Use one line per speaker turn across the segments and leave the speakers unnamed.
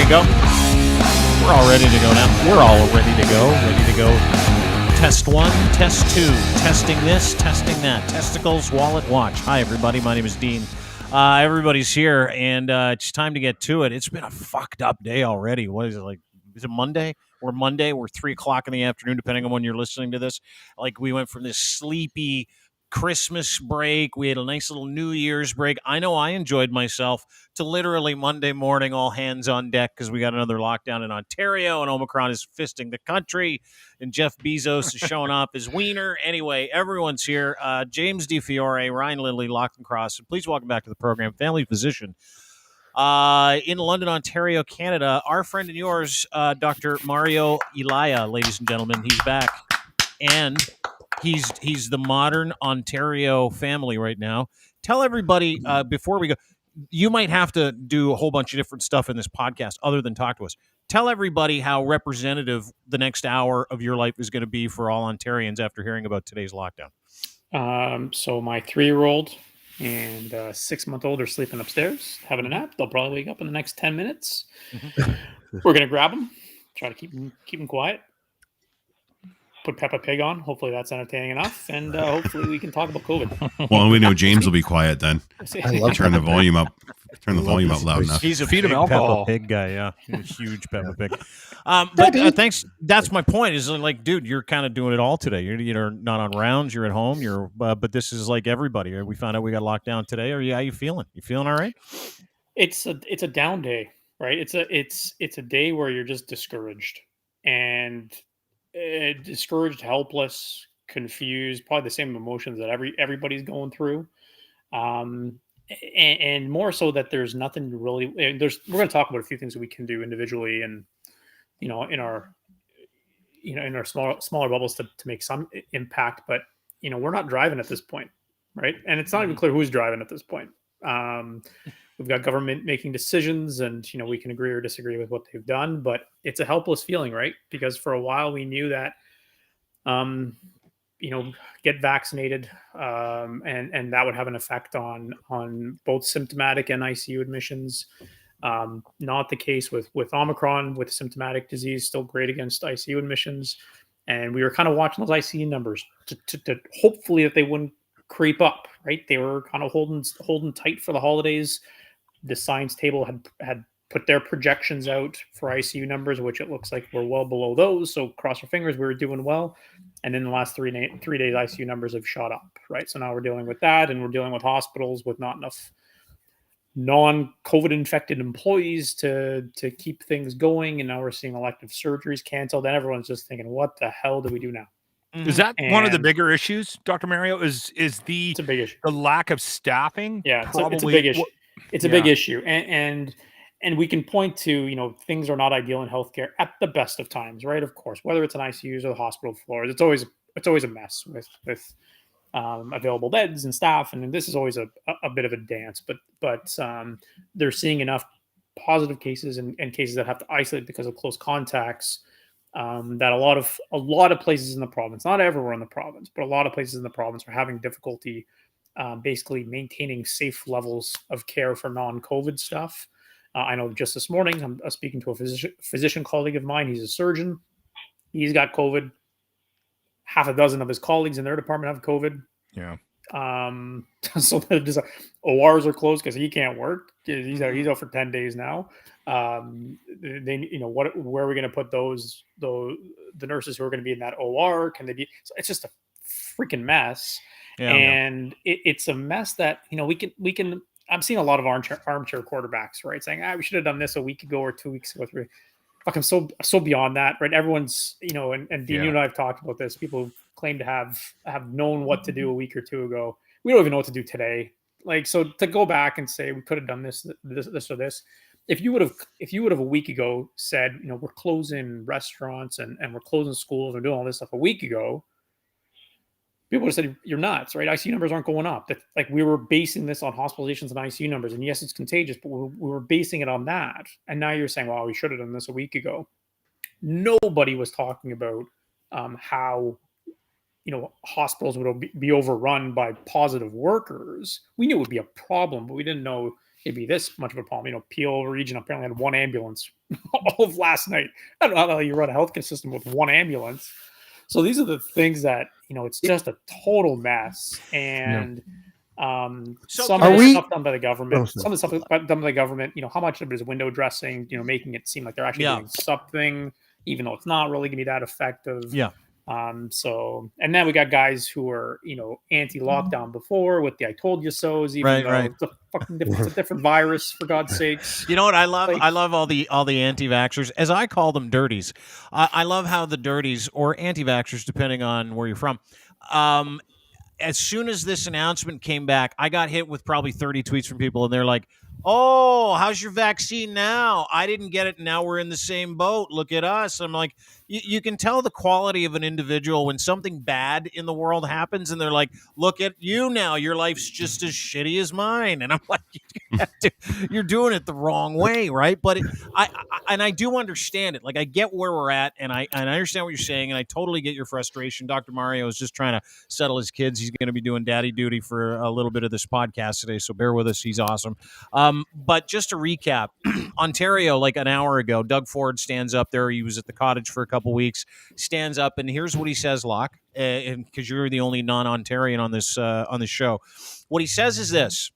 you go. We're all ready to go now. We're all ready to go. Ready to go. Test 1, test 2. Testing this, testing that. Testicles, wallet, watch. Hi, everybody. My name is Dean. Everybody's here, and it's time to get to it. It's been a fucked up day already. What is it, like? Is it Monday? We're 3 o'clock in the afternoon, depending on when you're listening to this. Like, we went from this sleepy Christmas break. We had a nice little New Year's break. I know I enjoyed myself, to literally Monday morning, all hands on deck, because we got another lockdown in Ontario, and Omicron is fisting the country, and Jeff Bezos is showing off his wiener. Anyway, everyone's here. James DeFiore, Ryan Lindley, Lachlan Cross, and please welcome back to the program, family physician in London, Ontario, Canada, our friend and yours, Dr. Mario Elia, ladies and gentlemen. He's back, and he's the modern Ontario family right now. Tell everybody, before we go, you might have to do a whole bunch of different stuff in this podcast other than talk to us. Tell everybody how representative the next hour of your life is going to be for all Ontarians after hearing about today's lockdown.
So my 3-year-old and 6-month-old are sleeping upstairs, having a nap. They'll probably wake up in the next 10 minutes. Mm-hmm. We're going to grab them, try to keep them quiet. Put Peppa Pig on. Hopefully that's entertaining enough, and hopefully we can talk about COVID.
Well, we know James will be quiet then. Turn the volume up. Turn the volume up loud enough.
He's a feed him alcohol. Peppa Pig guy, yeah. He's a huge Peppa Pig. But thanks. That's my point. Is like, dude, you're kind of doing it all today. You're not on rounds. You're at home. But this is like everybody. We found out we got locked down today. Or how you feeling? You feeling all right?
It's a down day, right? It's a day where you're just discouraged and. Discouraged, helpless, confused, probably the same emotions that everybody's going through, and more so that there's nothing really. We're going to talk about a few things that we can do individually, and in our smaller bubbles to make some impact. But we're not driving at this point, right? And it's not even clear who's driving at this point. We've got government making decisions, and we can agree or disagree with what they've done, but it's a helpless feeling, right? Because for a while we knew that, get vaccinated, and that would have an effect on both symptomatic and ICU admissions. Not the case with Omicron, with symptomatic disease, still great against ICU admissions, and we were kind of watching those ICU numbers to hopefully that they wouldn't creep up, right? They were kind of holding tight for the holidays. The science table had put their projections out for ICU numbers, which it looks like we're well below those. So cross your fingers, we were doing well. And then the last 3 days, ICU numbers have shot up, right? So now we're dealing with that, and we're dealing with hospitals with not enough non-COVID infected employees to keep things going. And now we're seeing elective surgeries canceled. And everyone's just thinking, what the hell do we do now?
Is that one of the bigger issues, Dr. Mario? It's a big issue. The lack of staffing?
Yeah, it's a big issue. It's a big issue, and we can point to things are not ideal in healthcare at the best of times, right? Of course, whether it's an ICUs or the hospital floors, it's always a mess with available beds and staff, and this is always a bit of a dance. But they're seeing enough positive cases and cases that have to isolate because of close contacts. That a lot of places in the province, not everywhere in the province, but a lot of places in the province are having difficulty basically maintaining safe levels of care for non-COVID stuff. I know just this morning, I'm speaking to a physician colleague of mine. He's a surgeon. He's got COVID. Half a dozen of his colleagues in their department have COVID.
Yeah.
So ORs are closed because he can't work. He's out for 10 days now. Where are we going to put the nurses who are going to be in that OR? Can they be? So it's just a freaking mess. Yeah, and it's a mess that we can. I'm seeing a lot of armchair quarterbacks, right, saying we should have done this a week ago or 2 weeks ago. Fuck, I'm so beyond that, right? Everyone's and Dean, you and I have talked about this. People claim to have known what to do a week or two ago. We don't even know what to do today. Like, so to go back and say we could have done this or this. If you would have a week ago said, we're closing restaurants and we're closing schools and doing all this stuff a week ago, people would have said you're nuts, right? ICU numbers aren't going up. Like, we were basing this on hospitalizations and ICU numbers, and yes, it's contagious, but we were basing it on that. And now you're saying, well, we should have done this a week ago. Nobody was talking about how hospitals would be overrun by positive workers. We knew it would be a problem, but we didn't know it'd be this much of a problem. Peel region apparently had one ambulance all of last night. I don't know how you run a healthcare system with one ambulance. So these are the things that, it's just a total mess. And some of the stuff done by the government, some of the stuff done by the government, how much of it is window dressing, making it seem like they're actually doing something, even though it's not really going to be that effective.
Yeah.
So, and then we got guys who are, anti-lockdown before with the "I told you so's," even though it's a fucking it's a different virus, for God's sakes.
You know what I love? I love all the anti-vaxxers, as I call them, dirties. I love how the dirties, or anti-vaxxers, depending on where you're from, as soon as this announcement came back, I got hit with probably 30 tweets from people, and they're like, "Oh, how's your vaccine now? I didn't get it. Now we're in the same boat. Look at us." I'm like, you can tell the quality of an individual when something bad in the world happens, and they're like, "Look at you now. Your life's just as shitty as mine." And I'm like, "You're doing it the wrong way, right?" But I do understand it. Like, I get where we're at, and I understand what you're saying, and I totally get your frustration. Dr. Mario is just trying to settle his kids. He's going to be doing daddy duty for a little bit of this podcast today, so bear with us. He's awesome. But just to recap, Ontario, like an hour ago, Doug Ford stands up there. He was at the cottage for a couple weeks, stands up, and here's what he says, Locke, and because you're the only non-Ontarian on this show. What he says is this: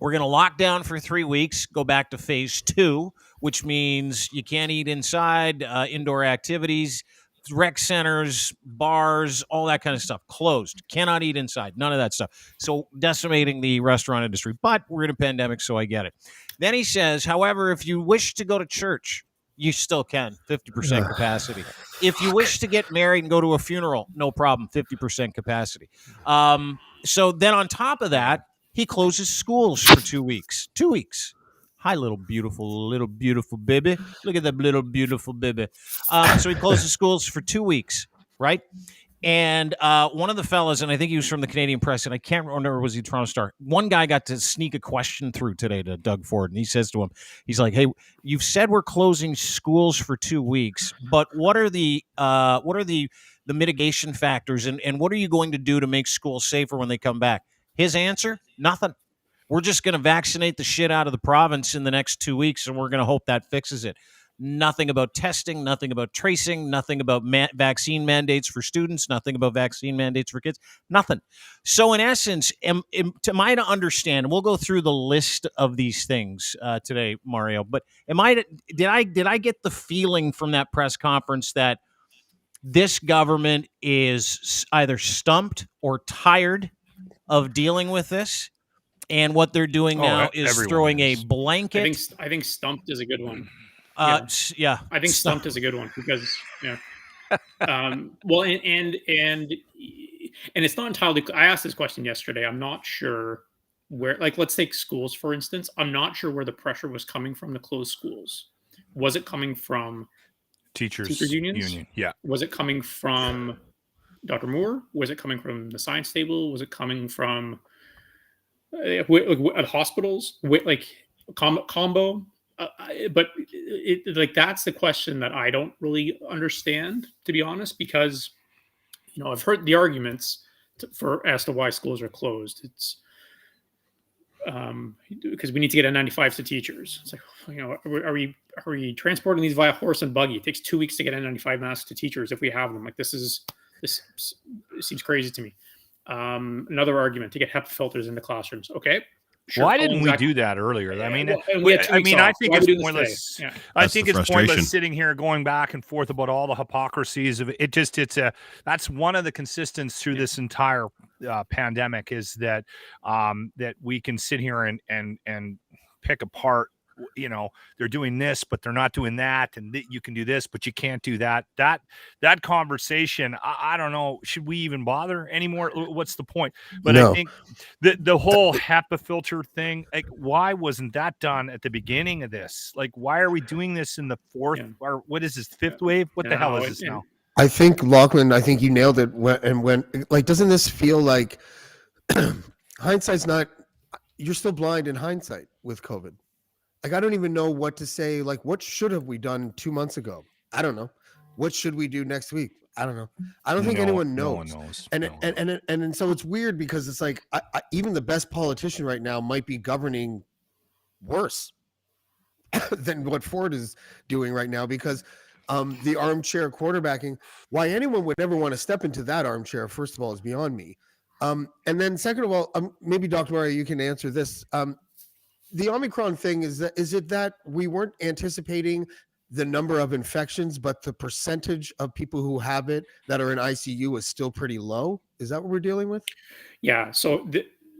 we're going to lock down for 3 weeks, go back to phase 2, which means you can't eat inside, indoor activities, rec centers, bars, all that kind of stuff, closed. Cannot eat inside, none of that stuff. So decimating the restaurant industry. But we're in a pandemic, so I get it. Then he says, however, if you wish to go to church, you still can, 50% capacity. If you wish to get married and go to a funeral, no problem, 50% capacity. So then on top of that, he closes schools for 2 weeks. 2 weeks. Hi, little beautiful baby. Look at that little beautiful baby. So he closes schools for 2 weeks, right? And one of the fellas, and I think he was from the Canadian Press, and I can't remember, was he Toronto Star? One guy got to sneak a question through today to Doug Ford, and he says to him, he's like, "Hey, you've said we're closing schools for 2 weeks, but what are the mitigation factors, and what are you going to do to make schools safer when they come back?" His answer: nothing. We're just going to vaccinate the shit out of the province in the next 2 weeks, and we're going to hope that fixes it. Nothing about testing, nothing about tracing, nothing about vaccine mandates for students, nothing about vaccine mandates for kids, nothing. So in essence, to my to understand, we'll go through the list of these things today, Mario, but did I get the feeling from that press conference that this government is either stumped or tired of dealing with this? And what they're doing now is throwing a blanket.
I think stumped is a good one.
Yeah.
I think stumped is a good one because, well, and it's not entirely. I asked this question yesterday. I'm not sure where. Like, let's take schools for instance. I'm not sure where the pressure was coming from to close schools. Was it coming from teachers unions?
Yeah.
Was it coming from Dr. Moore? Was it coming from the science table? Was it coming from at hospitals, like combo? But like that's the question that I don't really understand, to be honest, because I've heard the arguments as to why schools are closed. It's because we need to get N95s to teachers. It's like, are we transporting these via horse and buggy? It takes 2 weeks to get N95 masks to teachers if we have them. Like this seems crazy to me. Another argument to get HEPA filters into classrooms. Okay.
Sure. Why didn't we do that earlier? I mean, I think it's pointless. Yeah. I think it's pointless sitting here going back and forth about all the hypocrisies of it. That's one of the consistents through this entire pandemic is that that we can sit here and pick apart. They're doing this, but they're not doing that, and you can do this, but you can't do that. That conversation, I don't know. Should we even bother anymore? What's the point? But no. I think the whole HEPA filter thing, like, why wasn't that done at the beginning of this? Like, why are we doing this in the fourth or what is this, fifth wave? What the hell is this now?
I think Lachlan, I think you nailed it. When like, doesn't this feel like hindsight's not? You're still blind in hindsight with COVID. Like, I don't even know what to say. Like, what should have we done 2 months ago? I don't know. What should we do next week? I don't know. I don't think anyone knows.
No one knows.
And so it's weird because it's like even the best politician right now might be governing worse. than what Ford is doing right now, because the armchair quarterbacking, why anyone would ever want to step into that armchair, first of all, is beyond me. And then second of all, maybe Dr. Mario, you can answer this. The Omicron thing, is it that we weren't anticipating the number of infections, but the percentage of people who have it that are in ICU is still pretty low? Is that what we're dealing with?
Yeah. So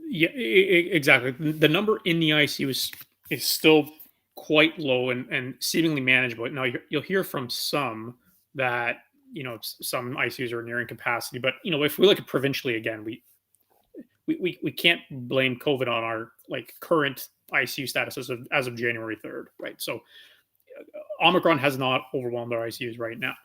exactly. The number in the ICU is still quite low and seemingly manageable. Now you'll hear from some that, some ICUs are nearing capacity, but if we look at provincially again, we can't blame COVID on our current ICU status as of January 3rd, right? So Omicron has not overwhelmed our ICUs right now.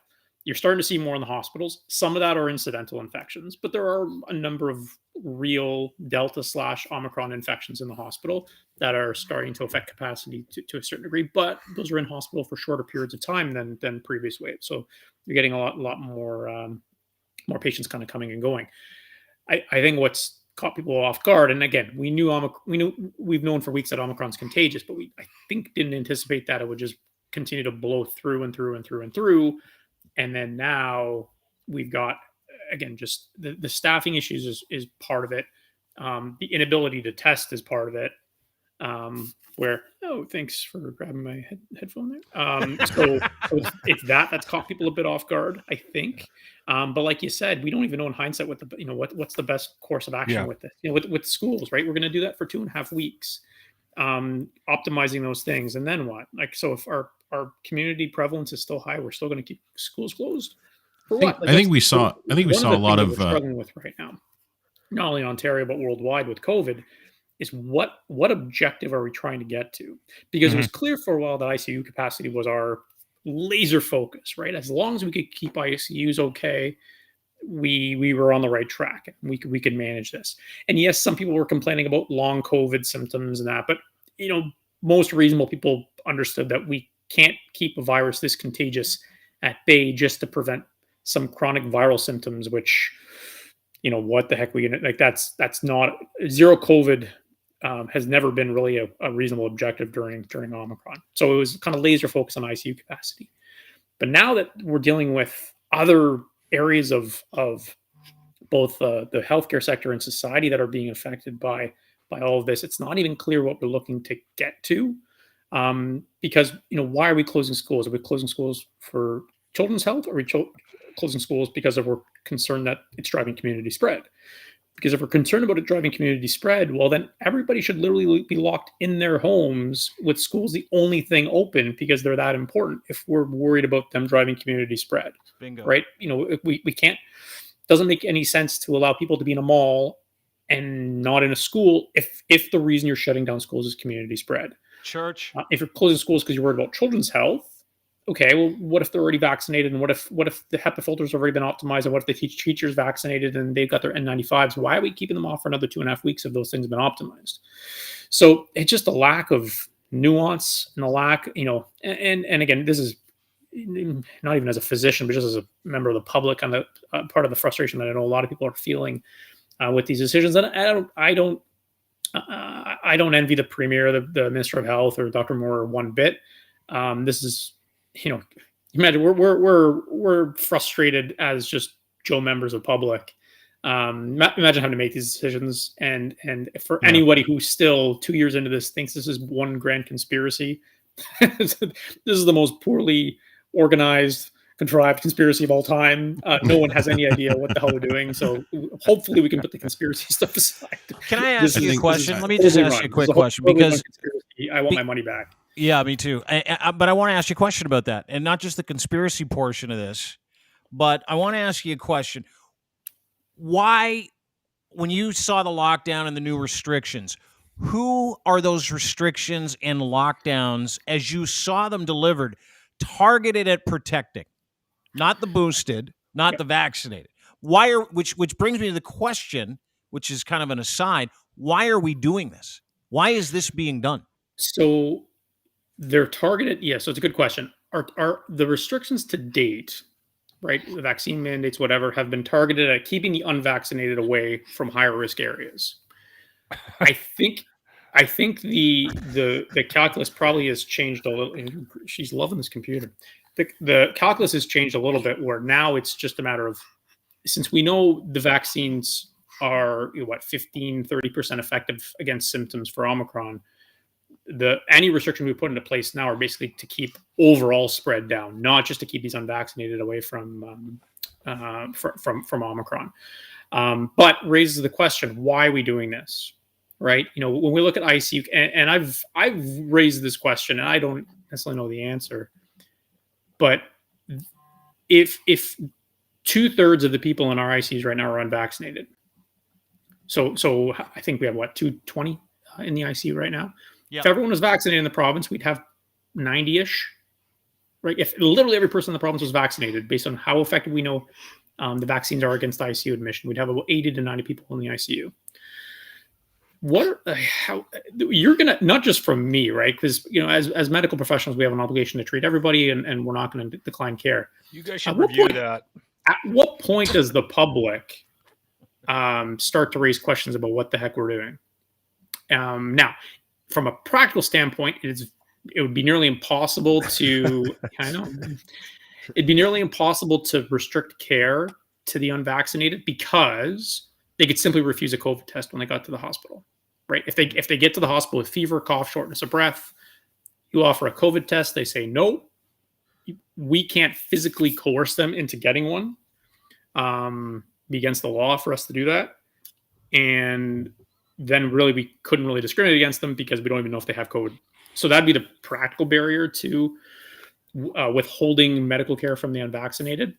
You're starting to see more in the hospitals. Some of that are incidental infections, but there are a number of real Delta/Omicron infections in the hospital that are starting to affect capacity to a certain degree, but those are in hospital for shorter periods of time than previous waves. So you're getting a lot more patients kind of coming and going. I think what's caught people off guard, and again, we've known for weeks that Omicron's contagious, but I think didn't anticipate that it would just continue to blow through and through and through and through. And then now we've got, again, just the staffing issues is part of it. The inability to test is part of it. Thanks for grabbing my headphone there. So it's that's caught people a bit off guard, I think. But like you said, we don't even know in hindsight what's the best course of action with this. With schools, right? We're going to do that for 2.5 weeks, optimizing those things, and then what? So if our community prevalence is still high, we're still going to keep schools closed. For what?
I think we saw a lot of
struggling with right now, not only in Ontario but worldwide with COVID, is what objective are we trying to get to? Because it was clear for a while that ICU capacity was our laser focus, right? As long as we could keep ICUs okay, we were on the right track. We could manage this. And yes, some people were complaining about long COVID symptoms and that, but most reasonable people understood that we can't keep a virus this contagious at bay just to prevent some chronic viral symptoms, which, what the heck that's not zero COVID. Has never been really a reasonable objective during Omicron. So it was kind of laser focused on ICU capacity. But now that we're dealing with other areas of both the healthcare sector and society that are being affected by all of this, it's not even clear what we're looking to get to. Because, why are we closing schools? Are we closing schools for children's health? Or are we closing schools because we're concerned that it's driving community spread? Because if we're concerned about it driving community spread, well, then everybody should literally be locked in their homes with schools the only thing open because they're that important if we're worried about them driving community spread.
Bingo.
Right? We can't, doesn't make any sense to allow people to be in a mall and not in a school if the reason you're shutting down schools is community spread.
Church.
If you're closing schools because you're worried about children's health, okay, well, what if they're already vaccinated, and what if the HEPA filters have already been optimized, and what if the teachers vaccinated and they've got their N95s? Why are we keeping them off for another 2.5 weeks if those things have been optimized? So it's just a lack of nuance and a lack, and again, this is not even as a physician, but just as a member of the public, on the part of the frustration that I know a lot of people are feeling with these decisions. And I don't envy the Premier, the Minister of Health, or Dr. Moore one bit. This is, imagine we're frustrated as just Joe members of public. Imagine having to make these decisions, and for anybody who still 2 years into this thinks this is one grand conspiracy, this is the most poorly organized, contrived conspiracy of all time. No one has any idea what the hell we're doing. So hopefully we can put the conspiracy stuff aside.
Can I ask you a question? Let me just ask you a quick question, because
I want my money back.
Yeah, me too. But I want to ask you a question about that, and not just the conspiracy portion of this, but I want to ask you a question. Why, when you saw the lockdown and the new restrictions, who are those restrictions and lockdowns, as you saw them delivered, targeted at protecting? Not the boosted, not the vaccinated. Which brings me to the question, which is kind of an aside, why are we doing this? Why is this being done?
So they're targeted. Yeah, so it's a good question. Are the restrictions to date, right, the vaccine mandates, whatever, have been targeted at keeping the unvaccinated away from higher risk areas? I think I think the calculus probably has changed a little. She's loving this computer. The calculus has changed a little bit, where now it's just a matter of, since we know the vaccines are 15-30% effective against symptoms for Omicron, any restrictions we put into place now are basically to keep overall spread down, not just to keep these unvaccinated away from Omicron. But raises the question: why are we doing this? Right? When we look at ICU, and I've raised this question, and I don't necessarily know the answer, but if 2/3 of the people in our ICUs right now are unvaccinated, so I think we have 220 in the ICU right now. Yep. If everyone was vaccinated in the province, we'd have 90-ish, right? If literally every person in the province was vaccinated, based on how effective we know the vaccines are against ICU admission, we'd have about 80 to 90 people in the ICU. How you're gonna, not just from me, right? Because as medical professionals, we have an obligation to treat everybody, and we're not going to decline care.
You guys should review that.
At what point does the public start to raise questions about what the heck we're doing? Now, from a practical standpoint, it would be nearly impossible to it'd be nearly impossible to restrict care to the unvaccinated, because they could simply refuse a COVID test when they got to the hospital, right? If they get to the hospital with fever, cough, shortness of breath, you offer a COVID test, they say no. We can't physically coerce them into getting one. Be against the law for us to do that. And then really we couldn't really discriminate against them, because we don't even know if they have COVID. So that'd be the practical barrier to withholding medical care from the unvaccinated.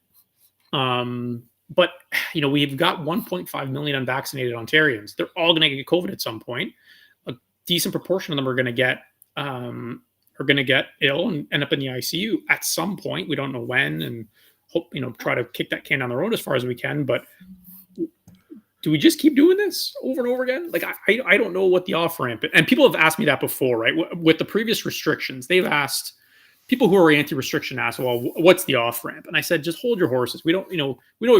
But we've got 1.5 million unvaccinated Ontarians. They're all going to get COVID at some point. A decent proportion of them are going to get ill and end up in the ICU at some point. We don't know when, and hope try to kick that can down the road as far as we can. But do we just keep doing this over and over again? Like, I don't know what the off ramp is. And people have asked me that before, right? With the previous restrictions, they've asked. People who are anti-restriction asked, well, what's the off-ramp? And I said, just hold your horses. We don't even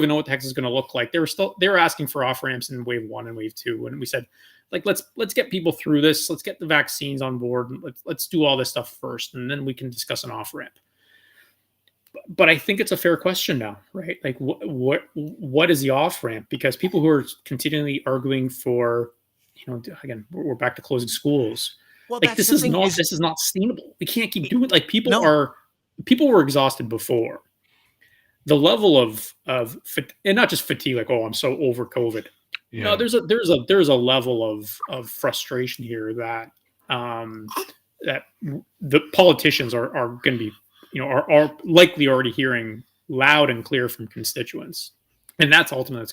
know what the heck is going to look like. They were asking for off-ramps in wave 1 and wave 2. And we said, like, let's get people through this. Let's get the vaccines on board. Let's do all this stuff first, and then we can discuss an off-ramp. But I think it's a fair question now, right? Like, what is the off-ramp? Because people who are continually arguing for, again, we're back to closing schools. Well, like, this is not sustainable. We can't keep doing it. Like, people were exhausted before. The level of and not just fatigue, like, oh, I'm so over COVID. Yeah. No, there's a level of frustration here that that the politicians are going to be, are likely already hearing loud and clear from constituents, and that's ultimately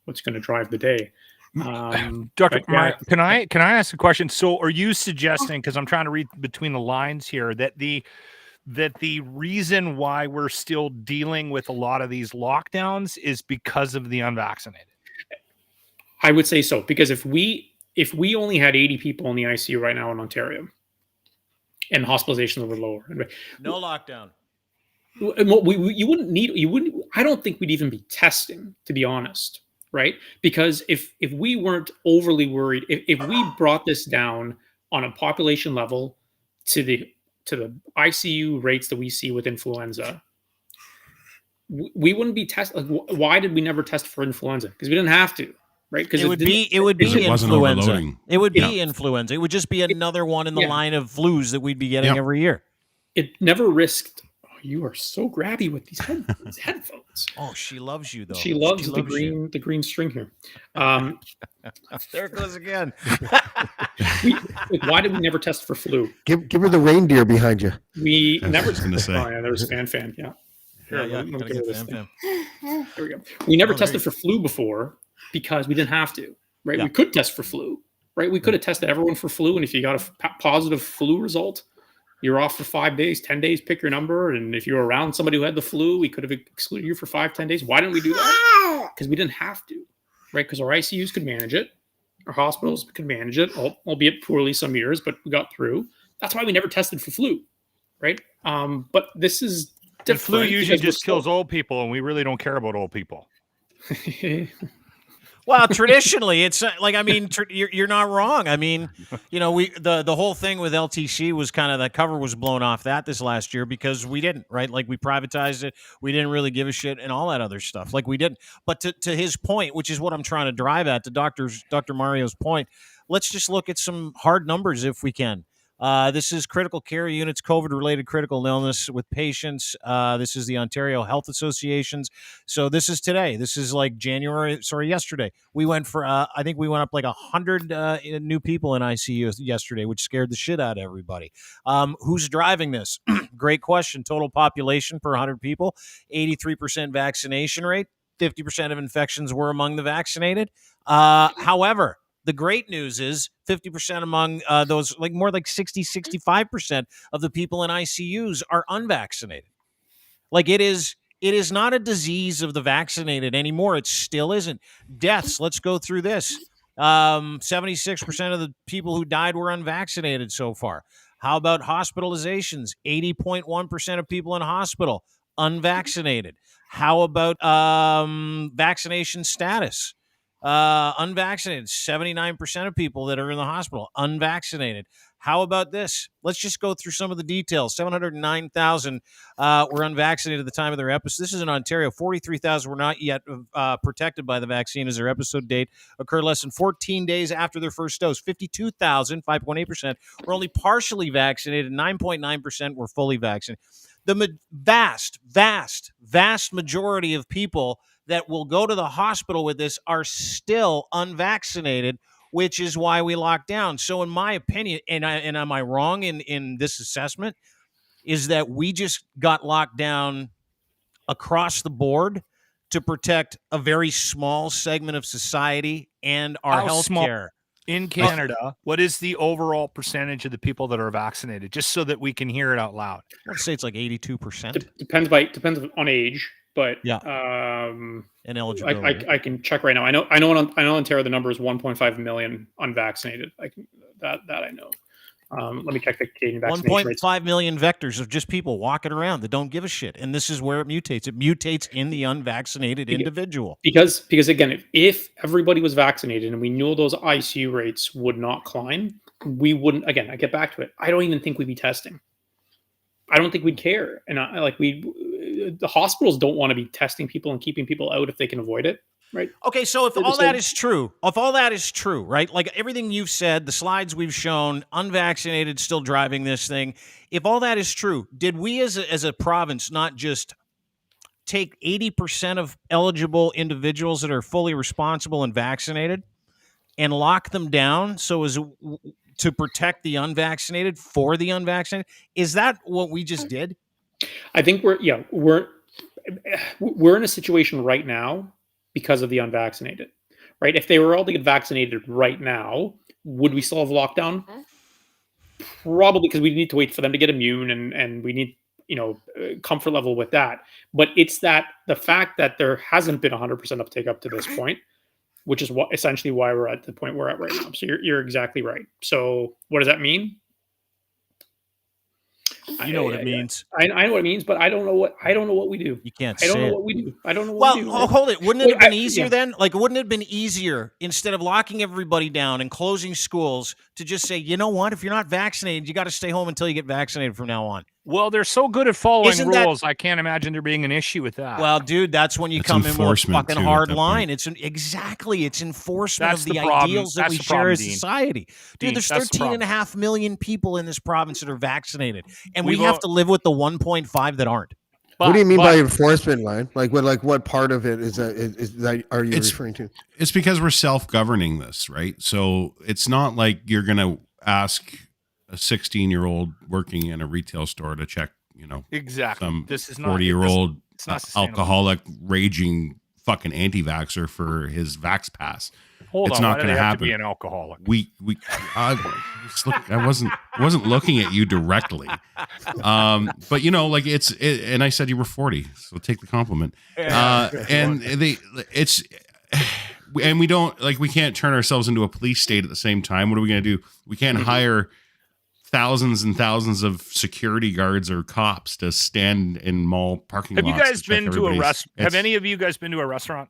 what's going to drive the day.
Dr. Can I ask a question? So are you suggesting, because I'm trying to read between the lines here, that the reason why we're still dealing with a lot of these lockdowns is because of the unvaccinated?
I would say so, because if we only had 80 people in the ICU right now in Ontario and hospitalizations were lower,
no lockdown.
You wouldn't. I don't think we'd even be testing, to be honest. Right? Because if we weren't overly worried, if we brought this down on a population level to the ICU rates that we see with influenza, we wouldn't be testing. Like, why did we never test for influenza? Because we didn't have to, right? Because it would be
influenza. It would be influenza. It would just be another one in the line of flus that we'd be getting every year.
It never risked. You are so grabby with these headphones.
Oh, she loves you, though.
She loves the green string here.
There it goes again.
Why did we never test for flu?
Give her the reindeer behind you.
We never.
I was going to say.
Oh yeah, there was fan. Yeah.
Here, let me get this fan.
There we go. We never tested for flu before because we didn't have to. Right? Yeah. We could test for flu. Right? We could have tested everyone for flu, and if you got a positive flu result, you're off for 5 days, 10 days, pick your number. And if you're around somebody who had the flu, we could have excluded you for 5-10 days. Why didn't we do that? Because we didn't have to, right? Because our ICUs could manage it. Our hospitals could manage it, albeit poorly some years, but we got through. That's why we never tested for flu, right? But this is different.
Flu usually just kills old people, and we really don't care about old people.
Well, traditionally, it's like, I mean, you're not wrong. I mean, the whole thing with LTC was kind of, the cover was blown off that this last year because we didn't, right? Like, we privatized it. We didn't really give a shit and all that other stuff. Like, we didn't. But to his point, which is what I'm trying to drive at, to Dr. Mario's point, let's just look at some hard numbers if we can. This is critical care units, COVID-related critical illness with patients. This is the Ontario Health Associations. So this is today. This is like yesterday. We went for, I think we went up like 100 new people in ICU yesterday, which scared the shit out of everybody. Who's driving this? Great question. Total population per 100 people, 83% vaccination rate. 50% of infections were among the vaccinated. However, the great news is 50% among those, like more like 65% of the people in ICUs are unvaccinated. Like, it is not a disease of the vaccinated anymore. It still isn't. Deaths, let's go through this. 76% of the people who died were unvaccinated so far. How about hospitalizations? 80.1% of people in hospital, unvaccinated. How about vaccination status? Unvaccinated, 79% of people that are in the hospital, unvaccinated. How about this? Let's just go through some of the details. 709,000 were unvaccinated at the time of their episode. This is in Ontario. 43,000 were not yet protected by the vaccine as their episode date occurred less than 14 days after their first dose. 52,000, 5.8%, were only partially vaccinated. 9.9% were fully vaccinated. The vast majority of people that will go to the hospital with this are still unvaccinated, which is why we locked down. So in my opinion, and am I wrong in this assessment, is that we just got locked down across the board to protect a very small segment of society and our healthcare.
In Canada, what is the overall percentage of the people that are vaccinated? Just so that we can hear it out loud.
Let's say it's like 82%.
Depends on age, but
yeah. And eligibility.
I can check right now. I know in Ontario the number is 1.5 million unvaccinated. That I know. Let me check the Canadian vaccination rates.
1.5 million vectors of just people walking around that don't give a shit, and this is where it mutates. It mutates in the unvaccinated individual.
Because again, if everybody was vaccinated and we knew those ICU rates would not climb, we wouldn't. Again, I get back to it. I don't even think we'd be testing. I don't think we'd care, and the hospitals don't want to be testing people and keeping people out if they can avoid it. Right.
Okay, so if all that is true, right? Like everything you've said, the slides we've shown, unvaccinated still driving this thing. If all that is true, did we as a province not just take 80% of eligible individuals that are fully responsible and vaccinated and lock them down so as to protect the unvaccinated for the unvaccinated? Is that what we just did?
I think we're in a situation right now because of the unvaccinated, right? If they were all to get vaccinated right now, would we still have lockdown? Probably, because we need to wait for them to get immune and we need, comfort level with that. But it's the fact that there hasn't been 100% uptake up to this point, which is essentially why we're at the point we're at right now. So you're exactly right. So what does that mean?
You know what it means.
I know what it means, but I don't know what we do.
You can't.
I don't know what we do. I don't know what we do.
Well, hold it. Wouldn't it have been easier then? Like, wouldn't it have been easier instead of locking everybody down and closing schools to just say, you know what? If you're not vaccinated, you got to stay home until you get vaccinated from now on.
Well, they're so good at following rules. I can't imagine there being an issue with that.
Well, dude, that's when you come in with a fucking hard line. It's enforcement of the ideals that we share as society. Dude, there's 13.5 million people in this province that are vaccinated, and we have to live with the 1.5 that aren't.
What do you mean by enforcement, Ryan? What part of it is that are you referring to?
It's because we're self-governing this, right? So it's not like you're going to ask a 16-year-old working in a retail store to check,
exactly.
Some
this is not
40-year-old alcoholic raging fucking anti-vaxxer for his Vax Pass.
It's not going to happen. To be an alcoholic.
I wasn't looking at you directly, but and I said you were 40, so take the compliment. And we don't we can't turn ourselves into a police state at the same time. What are we going to do? We can't hire thousands and thousands of security guards or cops to stand in mall parking lots.
Have you guys been to a restaurant? Have any of you guys been to a restaurant?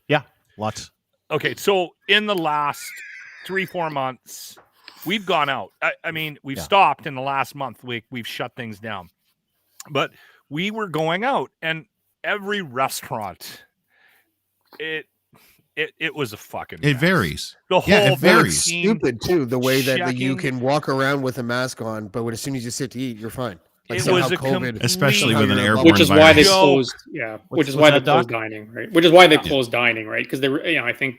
Yeah, lots.
Okay, so in the last 3-4 months, we've gone out. I mean, we've stopped in the last month. We've shut things down, but we were going out, and every restaurant, it was a fucking mess.
It varies.
The whole
it varies.
It's stupid too. The way that you can walk around with a mask on, but as soon as you sit to eat, you're fine. Like
it was a
COVID,
especially with an airborne
which is
virus.
why they closed. Yeah, which is why they closed dining, right? Which is why they closed dining, right? Because they, I think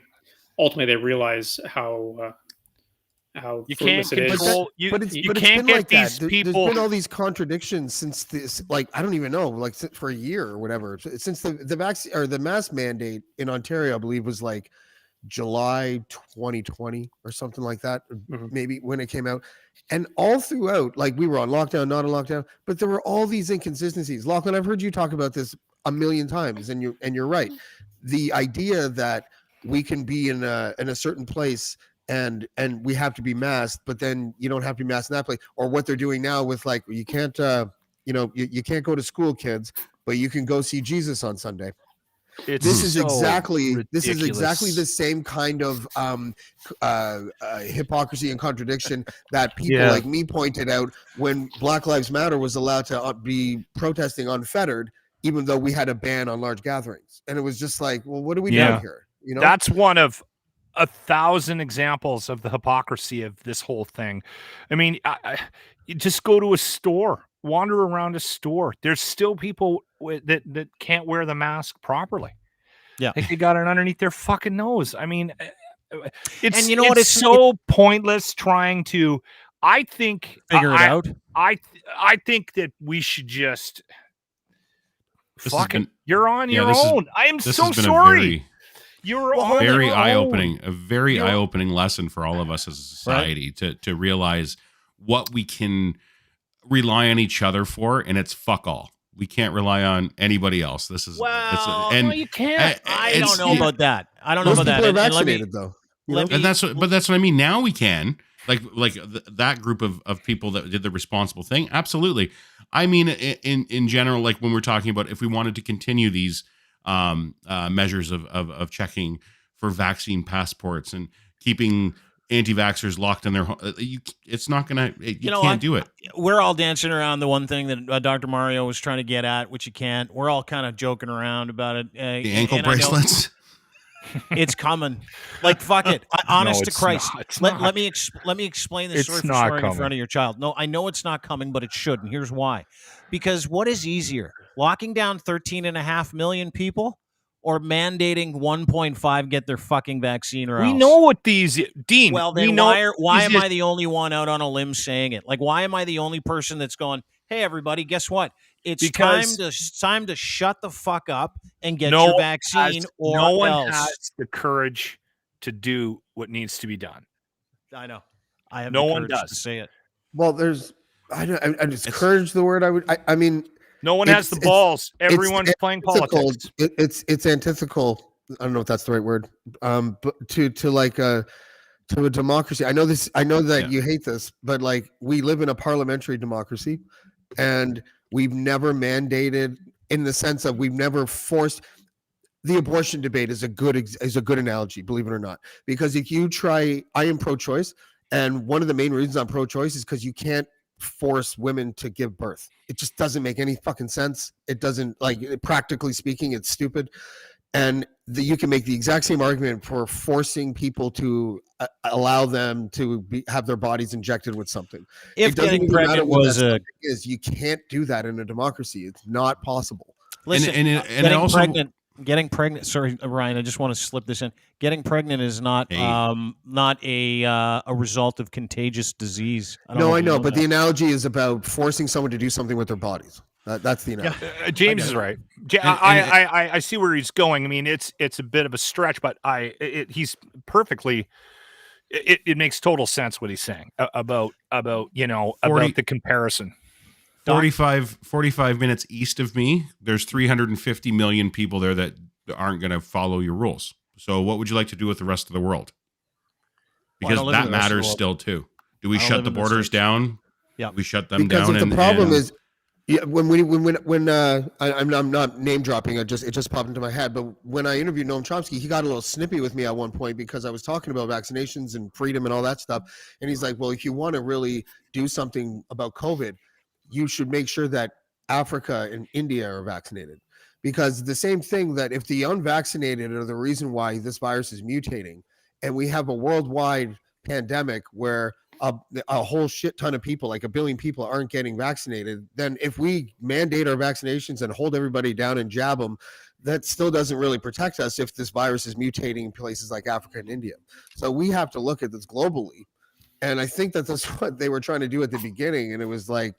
ultimately they realize how
you can't control. You
like
can't get these people.
There's been all these contradictions since this. Like I don't even know. Like for a year or whatever. Since the vaccine or the mask mandate in Ontario, I believe was like July 2020 or something like that. Maybe when it came out. And all throughout, like we were on lockdown, not on lockdown, but there were all these inconsistencies. Lachlan, I've heard you talk about this a million times, and you're right. The idea that we can be in a certain place and we have to be masked, but then you don't have to be masked in that place. Or what they're doing now with like you can't you can't go to school, kids, but you can go see Jesus on Sunday. This is exactly the same kind of hypocrisy and contradiction that people like me pointed out when Black Lives Matter was allowed to be protesting unfettered, even though we had a ban on large gatherings. And it was just like, well, what are we doing here? You know,
that's one of 1,000 examples of the hypocrisy of this whole thing. I mean, you just go to a store. Wander around a store. There's still people that can't wear the mask properly. Yeah, like they got it underneath their fucking nose. I mean, it's so pointless trying to. I think
figure it out.
I think that we should just you're on your own. I am so sorry. You're on
very
your
eye-opening,
own.
a very eye-opening lesson for all of us as a society to realize what we can rely on each other for, and it's fuck all. We can't rely on anybody else. This is
you can't.
I don't know about that. I don't know about that.
People are vaccinated though.
That's what I mean. Now we can like that group of people that did the responsible thing. Absolutely. I mean, in general, like when we're talking about if we wanted to continue these measures of checking for vaccine passports and keeping anti-vaxxers locked in their home. It's not gonna. You can't do it.
We're all dancing around the one thing that Dr. Mario was trying to get at, which you can't. We're all kind of joking around about it.
The ankle bracelets.
It's coming. Like fuck it. Honest to Christ. Let me explain this story in front of your child. No, I know it's not coming, but it should, and here's why. Because what is easier, locking down 13.5 million people? Or mandating 1.5 get their fucking vaccine or else.
We know what these Dean.
Well, then why am I the only one out on a limb saying it? Like, why am I the only person that's going, hey, everybody, guess what? It's time to shut the fuck up and get your vaccine or
no one
else.
Has the courage to do what needs to be done.
I know. I have
no
the
one
courage
does
to say it.
Well, there's it's courage the word I mean
no one has the balls. Everyone's playing politics.
It's antithetical. I don't know if that's the right word. But to a democracy. I know that you hate this, but like we live in a parliamentary democracy, and we've never mandated in the sense of we've never forced. The abortion debate is a good analogy, believe it or not, because if you try, I am pro-choice, and one of the main reasons I'm pro-choice is because you can't force women to give birth. It just doesn't make any fucking sense. It doesn't, like, practically speaking, it's stupid. And you can make the exact same argument for forcing people to allow them to have their bodies injected with something.
If getting pregnant was
you can't do that in a democracy. It's not possible.
Listen, getting pregnant. Sorry, Ryan, I just want to slip this in. Getting pregnant is not a result of contagious disease.
I know, but the analogy is about forcing someone to do something with their bodies. That's the analogy.
James is right. I see where he's going. I mean, it's a bit of a stretch, but he's perfectly. It makes total sense what he's saying about the comparison.
45 minutes east of me, there's 350 million people there that aren't going to follow your rules. So what would you like to do with the rest of the world? Because that matters still too. Do we shut the borders down?
Yeah.
We shut them down.
Because the problem is Yeah, I'm not name dropping. It just popped into my head. But when I interviewed Noam Chomsky, he got a little snippy with me at one point because I was talking about vaccinations and freedom and all that stuff. And he's like, "Well, if you want to really do something about COVID, you should make sure that Africa and India are vaccinated, because the same thing that if the unvaccinated are the reason why this virus is mutating, and we have a worldwide pandemic where a whole shit ton of people, like 1 billion people, aren't getting vaccinated, then if we mandate our vaccinations and hold everybody down and jab them, that still doesn't really protect us if this virus is mutating in places like Africa and India. So we have to look at this globally. And I think that that's what they were trying to do at the beginning. And it was like,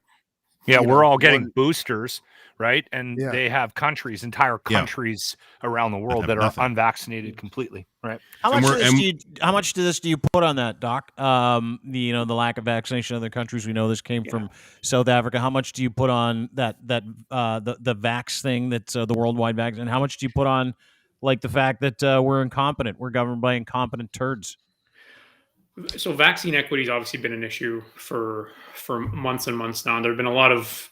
yeah, we're all getting boosters, right? And
Yeah.
they have entire countries around the world that are unvaccinated completely, right?
How much of this do you put on that, Doc? The lack of vaccination in other countries. We know this came from South Africa. How much do you put on the vax thing, that's the worldwide vaccine? And how much do you put on like the fact that we're incompetent? We're governed by incompetent turds.
So vaccine equity has obviously been an issue for months and months now. There have been a lot of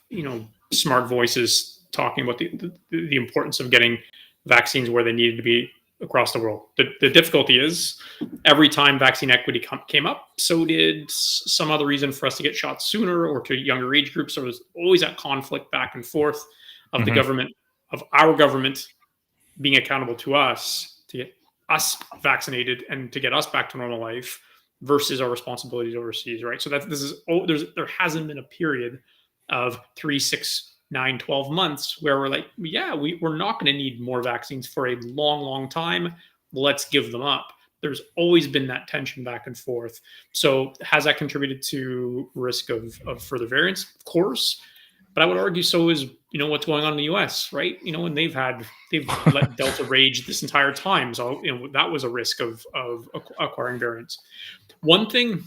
smart voices talking about the importance of getting vaccines where they needed to be across the world. The difficulty is every time vaccine equity came up, so did some other reason for us to get shots sooner or to younger age groups. There was always that conflict back and forth of the government, of our government being accountable to us to get us vaccinated and to get us back to normal life, versus our responsibilities overseas, right? So there hasn't been a period of 3, 6, 9, 12 months where we're like, we're not going to need more vaccines for a long, long time. Let's give them up. There's always been that tension back and forth. So has that contributed to risk of further variants? Of course. But I would argue so is, what's going on in the US, right? And they've let Delta rage this entire time. So, that was a risk of acquiring variants. One thing,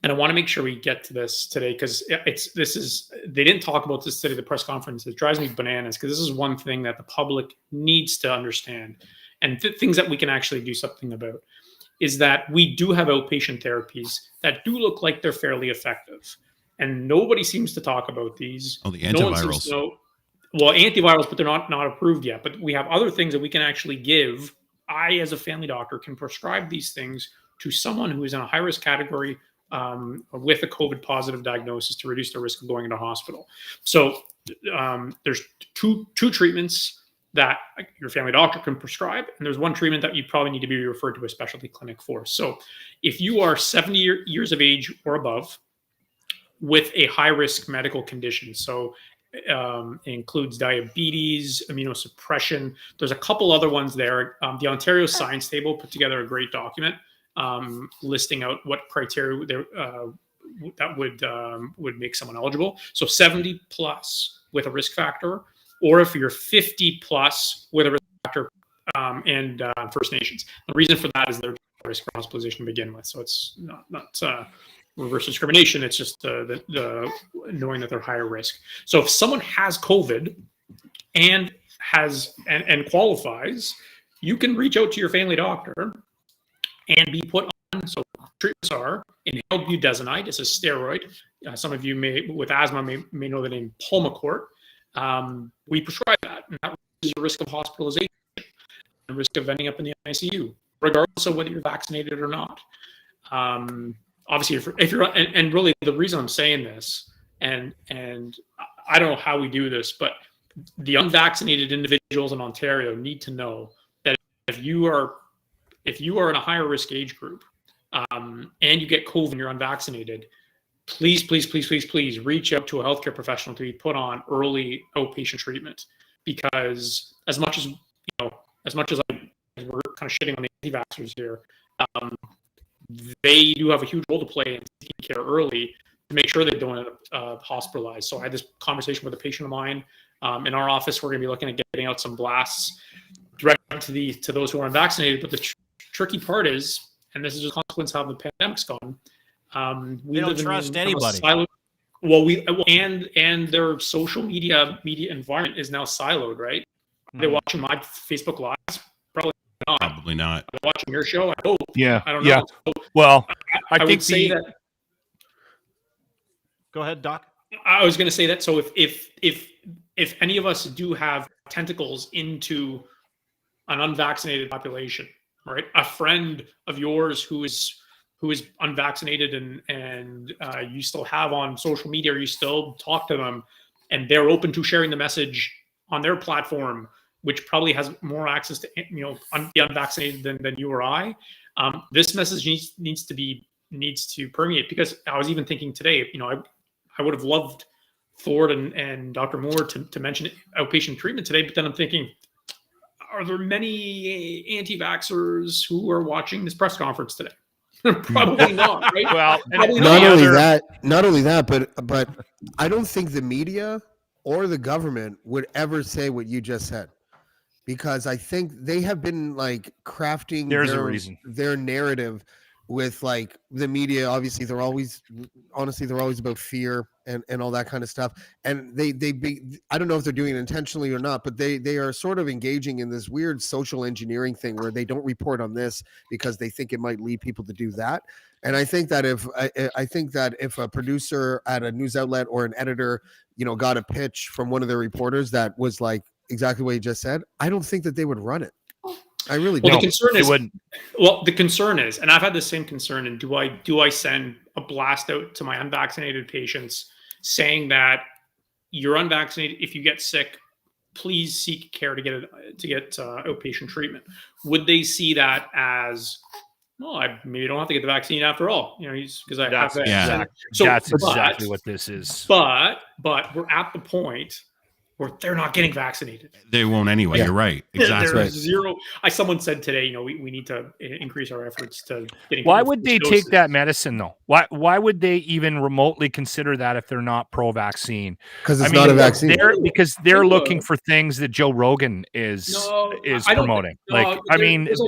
and I want to make sure we get to this today, because they didn't talk about this today at the press conference. It drives me bananas, because this is one thing that the public needs to understand, and things that we can actually do something about, is that we do have outpatient therapies that do look like they're fairly effective. And nobody seems to talk about these.
Oh, the antivirals.
Antivirals, but they're not approved yet. But we have other things that we can actually give. I, as a family doctor, can prescribe these things to someone who is in a high-risk category with a COVID positive diagnosis to reduce the risk of going into hospital. So there's two treatments that your family doctor can prescribe, and there's one treatment that you probably need to be referred to a specialty clinic for. So if you are 70 years of age or above with a high-risk medical condition, so it includes diabetes, immunosuppression. There's a couple other ones there. The Ontario Science Table put together a great document listing out what criteria that would make someone eligible. So 70 plus with a risk factor, or if you're 50 plus with a risk factor, and First Nations. The reason for that is their risk for hospitalization to begin with. So it's not reverse discrimination. It's just the knowing that they're higher risk. So if someone has COVID and qualifies, you can reach out to your family doctor and be put on. So treatments are inhaled budesonide. It's a steroid. Some of you with asthma may know the name Pulmicort. We prescribe that, and that reduces the risk of hospitalization and risk of ending up in the ICU, regardless of whether you're vaccinated or not. Obviously, if you're, and really the reason I'm saying this, and I don't know how we do this, but the unvaccinated individuals in Ontario need to know that if you are in a higher risk age group, and you get COVID and you're unvaccinated, please reach out to a healthcare professional to be put on early outpatient treatment, because as much as we're kind of shitting on the anti-vaxxers here, they do have a huge role to play in taking care early to make sure they don't end up hospitalized. So I had this conversation with a patient of mine in our office. We're going to be looking at getting out some blasts direct to those who are unvaccinated. But the tricky part is, and this is a consequence of how the pandemic's gone, we
don't trust anybody.
And their social media environment is now siloed, right? They're watching my Facebook Lives.
Probably not.
I'm watching your show. I hope.
Yeah.
I don't know.
Yeah. Well,
I think would say that.
Go ahead, Doc.
I was going to say that. So if any of us do have tentacles into an unvaccinated population, right? A friend of yours who is unvaccinated and you still have on social media, or you still talk to them, and they're open to sharing the message on their platform, which probably has more access to the unvaccinated than you or I. This message needs to permeate, because I was even thinking today, I would have loved Ford and Dr. Moore to mention outpatient treatment today, but then I'm thinking, are there many anti-vaxxers who are watching this press conference today? Probably not, right?
Well,
not only that, but I don't think the media or the government would ever say what you just said, because I think they have been like crafting their narrative with like the media. Obviously they're always about fear and all that kind of stuff, and they I don't know if they're doing it intentionally or not, but they are sort of engaging in this weird social engineering thing where they don't report on this because they think it might lead people to do that. And I think that if a producer at a news outlet or an editor got a pitch from one of their reporters that was like exactly what you just said, I don't think that they would run it. I really don't.
The concern is, and I've had the same concern, and do I send a blast out to my unvaccinated patients saying that you're unvaccinated, if you get sick, please seek care to get outpatient treatment? Would they see that as, well, I maybe don't have to get the vaccine after all, because I have that.
Yeah. So that's exactly what this is.
But we're at the point where they're not getting vaccinated.
They won't anyway. Yeah. You're right. Exactly.
There's zero. Someone said today, we need to increase our efforts to getting.
Why would they take that medicine though? Why would they even remotely consider that if they're not pro-vaccine?
Because it's not a vaccine.
They're looking for things that Joe Rogan is promoting.
There's a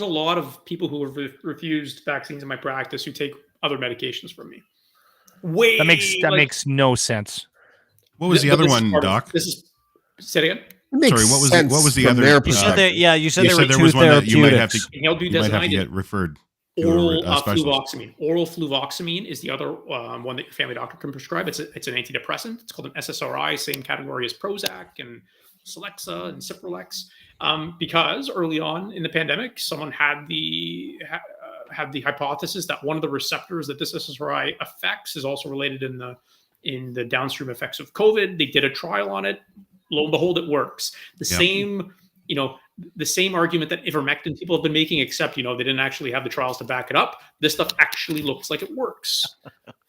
lot of people who have refused vaccines in my practice who take other medications from me.
That makes no sense.
What was the other one, Doc?
Say it again.
Sorry, what was the other?
You said there was one that
you might have to
get
referred.
Oral fluvoxamine. Oral fluvoxamine is the other one that your family doctor can prescribe. It's an antidepressant. It's called an SSRI, same category as Prozac and Celexa and Cipralex. Because early on in the pandemic, someone had the hypothesis that one of the receptors that this SSRI affects is also related in the downstream effects of COVID. They did a trial on it. Lo and behold, it works. The same argument that ivermectin people have been making, except, they didn't actually have the trials to back it up. This stuff actually looks like it works.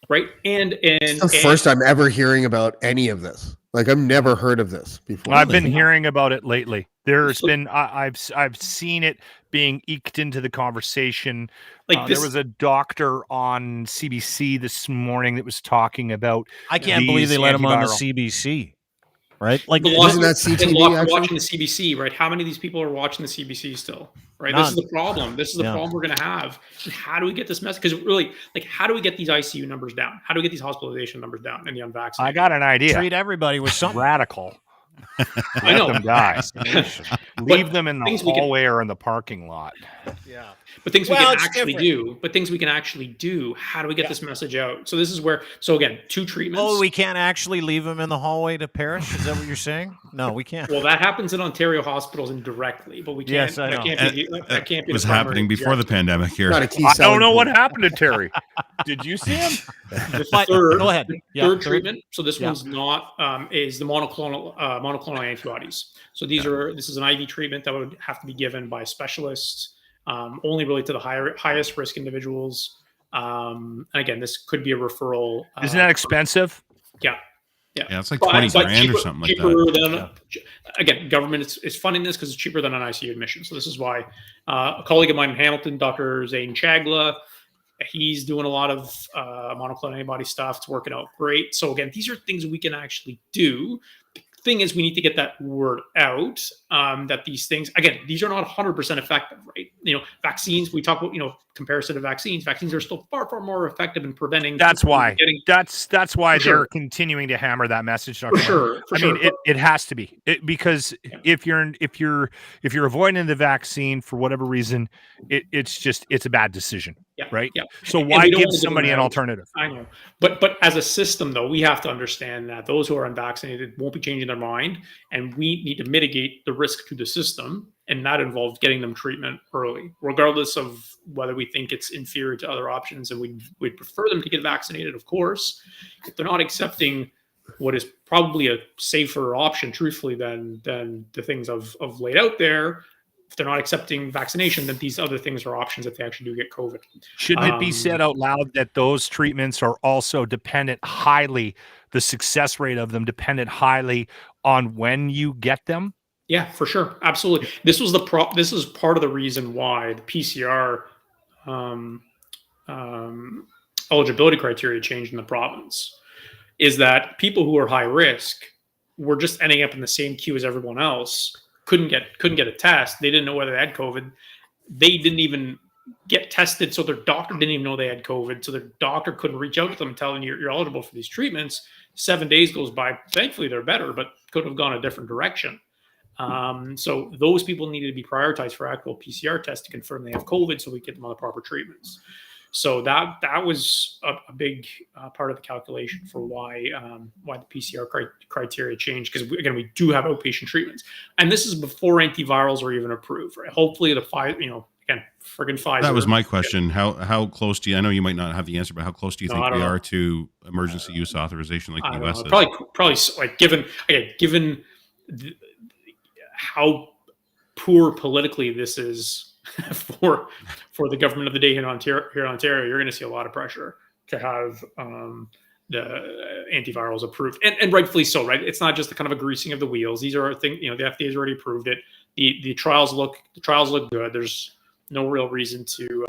Right. And it's
the first time ever hearing about any of this. Like, I've never heard of this before.
I've been hearing about it lately. There's been, I've seen it being eked into the conversation. There was a doctor on CBC this morning that was talking about.
I can't believe they let him on the CBC. Right?
Isn't that CTV
watching the CBC, right? How many of these people are watching the CBC still? Right? None. This is the problem. This is the problem we're going to have. And how do we get this message? Because really, how do we get these ICU numbers down? How do we get these hospitalization numbers down in the unvaccinated?
I got an idea.
Treat everybody with something
radical.
I know.
Let them die. Leave them in the hallway or in the parking lot.
Yeah. But things we can actually do. How do we get this message out? So this is where. So again, 2 treatments.
Oh, we can't actually leave them in the hallway to perish. Is that what you're saying? No, we can't.
Well, that happens in Ontario hospitals indirectly, but we can't.
Yes, I know.
That can't be.
Was happening before the pandemic here.
I don't know what happened to Terry. Did you see him?
Go ahead. Third treatment. So this one's not is the monoclonal antibodies. So this is an IV treatment that would have to be given by specialists. Only really to the highest risk individuals. And again, this could be a referral.
Isn't that expensive?
Yeah.
Yeah, it's like 20 grand or something like that.
Again, government is funding this because it's cheaper than an ICU admission. So this is why a colleague of mine in Hamilton, Dr. Zane Chagla, he's doing a lot of monoclonal antibody stuff. It's working out great. So again, these are things we can actually do. Thing is, we need to get that word out that these things, again, these are not 100% effective, right? Vaccines, we talk about, comparison to vaccines are still far, far more effective in preventing.
That's why they're continuing to hammer that message.
For sure.
It has to be because if you're avoiding the vaccine for whatever reason, it's a bad decision.
Yeah.
Right.
Yeah.
So why give somebody an alternative?
I know. But as a system, though, we have to understand that those who are unvaccinated won't be changing their mind. And we need to mitigate the risk to the system. And that involves getting them treatment early, regardless of whether we think it's inferior to other options. And we'd prefer them to get vaccinated, of course. If they're not accepting what is probably a safer option, truthfully, than the things I've laid out there, if they're not accepting vaccination, then these other things are options if they actually do get COVID.
Shouldn't it be said out loud that those treatments are also dependent highly, the success rate of them dependent highly on when you get them?
Yeah, for sure. Absolutely. This was this is part of the reason why the PCR eligibility criteria changed in the province, is that people who are high risk were just ending up in the same queue as everyone else. Couldn't get a test. They didn't know whether they had COVID. They didn't even get tested, so their doctor didn't even know they had COVID. So their doctor couldn't reach out to them and tell them you're eligible for these treatments. 7 days goes by. Thankfully, they're better, but could have gone a different direction. So those people needed to be prioritized for actual PCR tests to confirm they have COVID, so we get them on the proper treatments. So that was a big part of the calculation for why the PCR criteria changed, because we do have outpatient treatments, and this is before antivirals were even approved. Right? Hopefully, friggin' Pfizer.
That was my question. How close do you? I know you might not have the answer, but how close do you think we are to emergency use authorization like the U.S. is?
Probably like given how poor politically this is for the government of the day here in Ontario, you're going to see a lot of pressure to have the antivirals approved, and rightfully so, right? It's not just the kind of a greasing of the wheels. These are things, the FDA has already approved it. The trials look good. There's no real reason to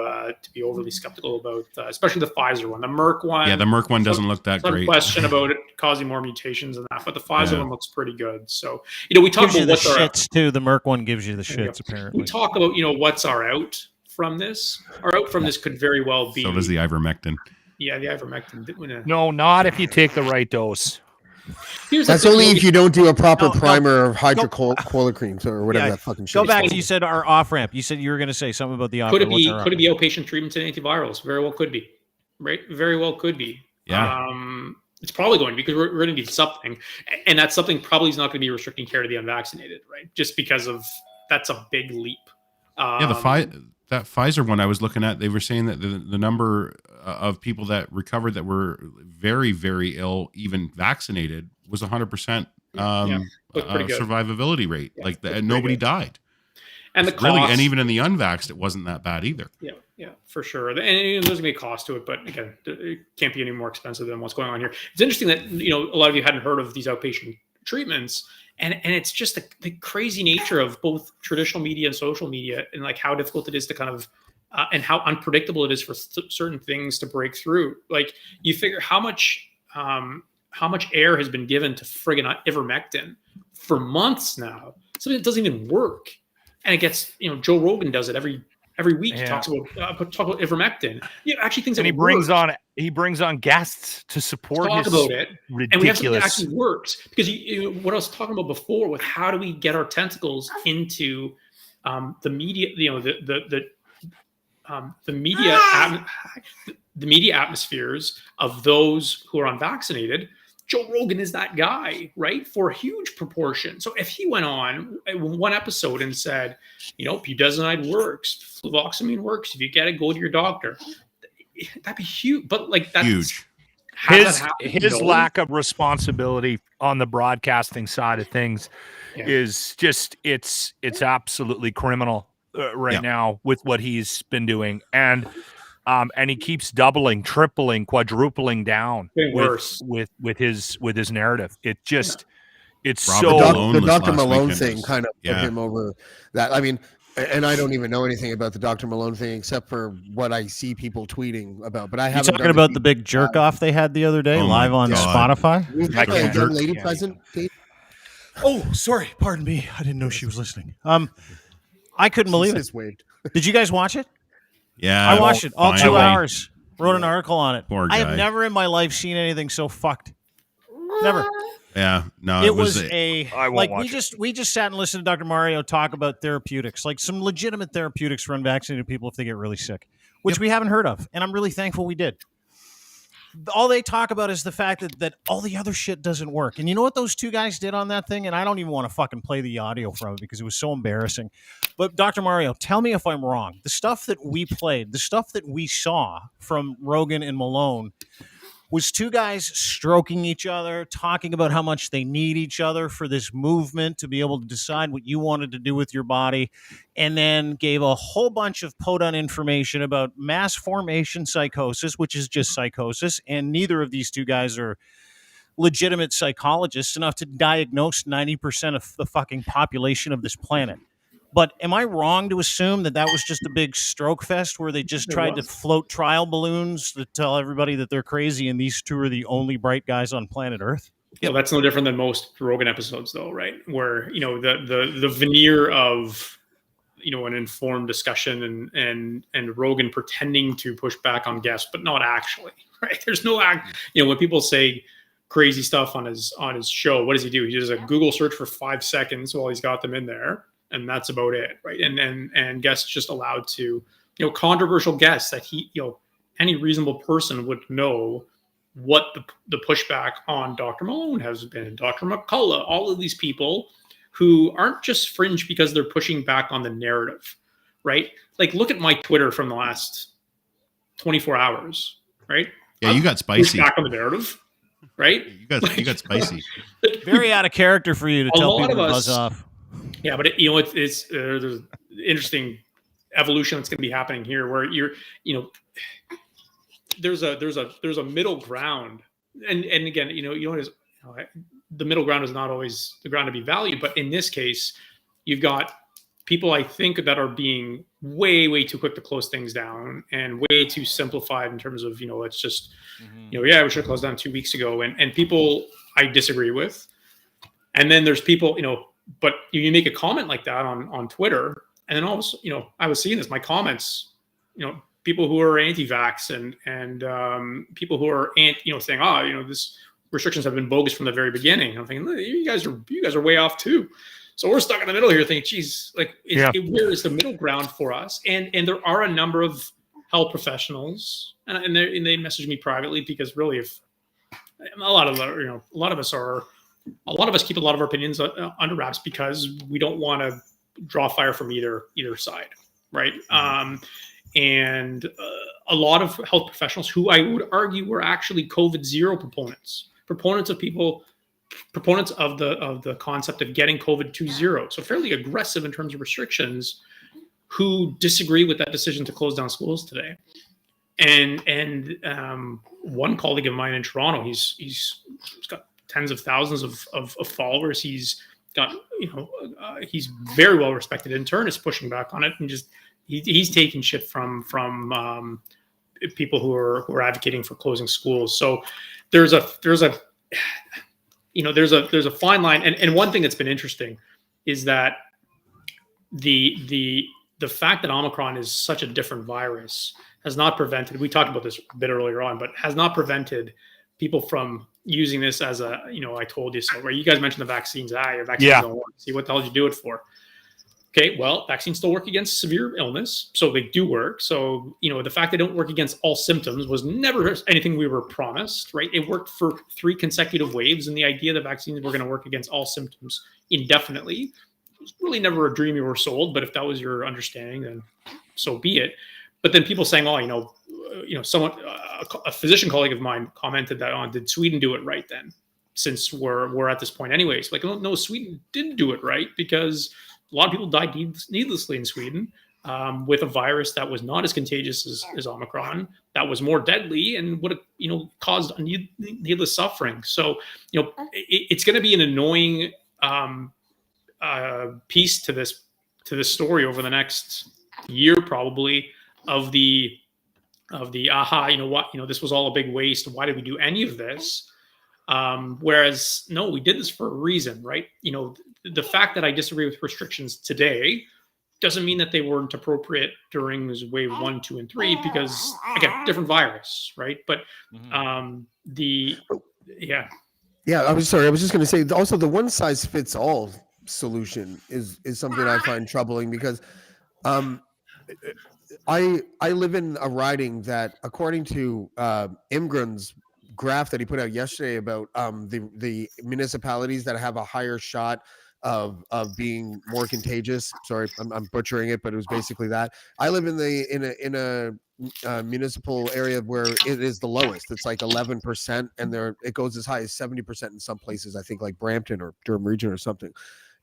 be overly skeptical about, especially the Pfizer one. The Merck one,
the Merck one doesn't look that great.
Question about it causing more mutations than that, but the Pfizer one looks pretty good. So we talk about
what's the shits too. The Merck one gives you the shits. Apparently,
we talk about what's our out from this. Our out from this could very well be.
So does the ivermectin.
Yeah, the ivermectin.
No, not if you take the right dose.
That's only if you don't do a proper primer of hydroxychloroquine or whatever that fucking shit.
Go back to you said our off ramp. You said you were going to say something about the off ramp.
Could it be outpatient treatments and antivirals? Very well could be. Right? Very well could be.
Yeah.
It's probably going to be, because we're going to need something, and that something probably is not going to be restricting care to the unvaccinated, right? Just because of that's a big leap.
That Pfizer one I was looking at, they were saying that the number of people that recovered that were very, very ill, even vaccinated, was 100% survivability rate. Yeah, nobody died.
And the cost,
and even in the unvaxxed, it wasn't that bad either.
Yeah, for sure. And there's going to be a cost to it, but again, it can't be any more expensive than what's going on here. It's interesting that a lot of you hadn't heard of these outpatient treatments. And it's just the crazy nature of both traditional media and social media, and like how difficult it is to kind of and how unpredictable it is for certain things to break through. Like, you figure how much air has been given to friggin' ivermectin for months now, something that doesn't even work, and it gets Joe Rogan does it every week. He talks about ivermectin. Actually things that
he brings on guests to support
talk
his
about it.
Ridiculous.
And we have something that actually works, because what I was talking about before with how do we get our tentacles into the media, the media atmospheres of those who are unvaccinated. Joe Rogan is that guy, right? For a huge proportion. So if he went on one episode and said, budesonide works, fluvoxamine works, if you get it, go to your doctor, that'd be huge. But that's
huge.
His lack of responsibility on the broadcasting side of things is just it's absolutely criminal right now with what he's been doing. And he keeps doubling, tripling, quadrupling down with his narrative. It just it's
the Dr. Malone thing kind of put him over that. I mean, and I don't even know anything about the Dr. Malone thing except for what I see people tweeting about. But I haven't.
Talking about the big jerk off they had the other day live on Spotify.
A young lady present.
Oh, sorry. Pardon me. I didn't know she was listening. I couldn't believe it. Did you guys watch it?
Yeah,
I watched it all 2 hours. Wrote an article on it.
Poor guy.
I have never in my life seen anything so fucked. Never.
Yeah, no,
it was a
I won't
like
watch
we just sat and listened to Dr. Mario talk about therapeutics, like some legitimate therapeutics for unvaccinated people if they get really sick, which we haven't heard of, and I'm really thankful we did. All they talk about is the fact that all the other shit doesn't work. And you know what those two guys did on that thing? And I don't even want to fucking play the audio from it because it was so embarrassing. But Dr. Mario, tell me if I'm wrong. The stuff that we played, the stuff that we saw from Rogan and Malone was two guys stroking each other, talking about how much they need each other for this movement to be able to decide what you wanted to do with your body, and then gave a whole bunch of podunk information about mass formation psychosis, which is just psychosis, and neither of these two guys are legitimate psychologists enough to diagnose 90% of the fucking population of this planet. But am I wrong to assume that was just a big stroke fest where they just tried to float trial balloons to tell everybody that they're crazy and these two are the only bright guys on planet Earth?
Yeah, that's no different than most Rogan episodes, though, right? Where the veneer of an informed discussion and Rogan pretending to push back on guests, but not actually, right? There's no when people say crazy stuff on his show, what does he do? He does a Google search for 5 seconds while he's got them in there. And that's about it, right? And guests just allowed to, controversial guests that any reasonable person would know what the pushback on Dr. Malone has been, Dr. McCullough, all of these people who aren't just fringe because they're pushing back on the narrative, right? Like, look at my Twitter from the last 24 hours, right?
Yeah, you got spicy.
Back on the narrative, right?
You got spicy.
Very out of character for you to tell people to buzz off.
Yeah, but it's there's an interesting evolution that's going to be happening here, where there's a middle ground, and again, the middle ground is not always the ground to be valued, but in this case, you've got people I think that are being way too quick to close things down and way too simplified in terms of it's just we should have closed down 2 weeks ago, and people I disagree with, and then there's people but you make a comment like that on Twitter, and then also, I was seeing this, my comments, people who are anti-vax and people who are saying, this restrictions have been bogus from the very beginning. I'm thinking, you guys are way off too. So we're stuck in the middle here thinking, geez, like where is the middle ground for us? And there are a number of health professionals, and they message me privately, because really, if a lot of us keep a lot of our opinions under wraps because we don't want to draw fire from either side, right? And a lot of health professionals who I would argue were actually COVID zero proponents of the concept of getting COVID to zero, so fairly aggressive in terms of restrictions, who disagree with that decision to close down schools today. And one colleague of mine in Toronto, he's got tens of thousands of followers. He's got, he's very well respected intern, is pushing back on it, and just he's taking shit from people who are advocating for closing schools. So there's a fine line. And one thing that's been interesting is that the fact that Omicron is such a different virus has not prevented, we talked about this a bit earlier on, but has not prevented people from using this as a, I told you so, where you guys mentioned the vaccines. Your vaccines don't work. See, what the hell did you do it for? Okay, well, vaccines still work against severe illness, so they do work. So, the fact they don't work against all symptoms was never anything we were promised, right? It worked for 3 consecutive waves, and the idea that vaccines were going to work against all symptoms indefinitely was really never a dream you were sold. But if that was your understanding, then so be it. But then people saying, someone, a physician colleague of mine commented that did Sweden do it right then? Since we're at this point anyways. Like, no, Sweden didn't do it right, because a lot of people died needlessly in Sweden with a virus that was not as contagious as Omicron, that was more deadly and would have, caused needless suffering. So, it's going to be an annoying piece to this story over the next year, probably, of the this was all a big waste. Why did we do any of this? Whereas, no, we did this for a reason, right? The fact that I disagree with restrictions today doesn't mean that they weren't appropriate during wave 1, 2, and 3, because, again, different virus, right? But
Yeah, I was sorry. I was just going to say also the one size fits all solution is something I find troubling because I live in a riding that, according to Imgren's graph that he put out yesterday about the municipalities that have a higher shot of being more contagious. Sorry, I'm butchering it, but it was basically that. I live in a municipal area where it is the lowest. It's like 11%, and it goes as high as 70% in some places. I think like Brampton or Durham Region or something.